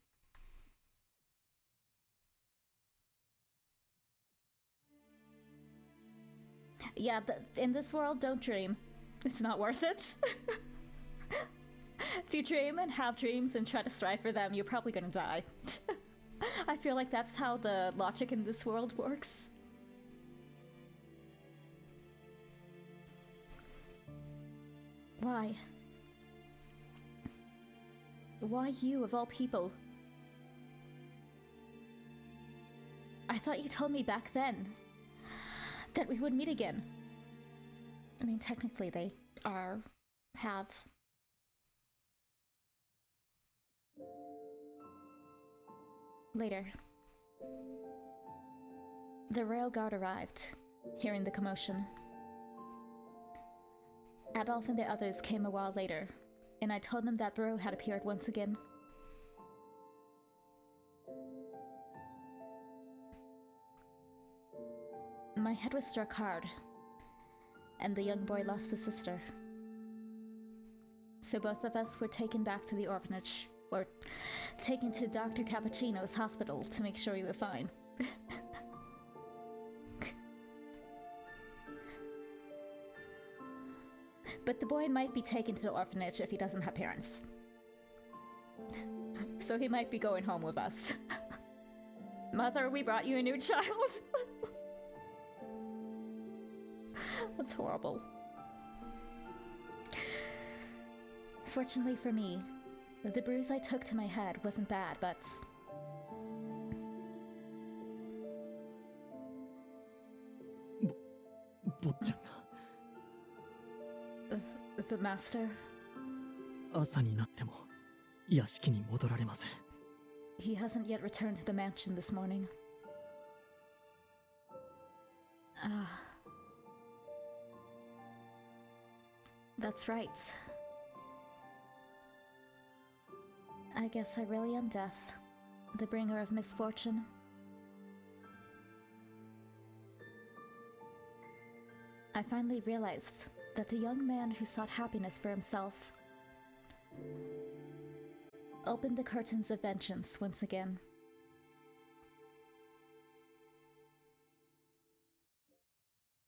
Yeah, in this world, don't dream. It's not worth it. If you dream and have dreams and try to strive for them, you're probably gonna die. I feel like that's how the logic in this world works. Why? Why you, of all people? I thought you told me back then that we would meet again. I mean, technically they have. Later. The rail guard arrived, hearing the commotion. Adolf and the others came a while later, and I told them that Bro had appeared once again. My head was struck hard, and the young boy lost his sister. So both of us were taken back to the orphanage, or taken to Dr. Cappuccino's hospital to make sure we were fine. But the boy might be taken to the orphanage if he doesn't have parents. So he might be going home with us. Mother, we brought you a new child. That's horrible. Fortunately for me, the bruise I took to my head wasn't bad, but... Is it Master? 朝になっても屋敷に戻られません。 He hasn't yet returned to the mansion this morning. That's right. I guess I really am death, the bringer of misfortune. I finally realized that the young man who sought happiness for himself opened the curtains of vengeance once again.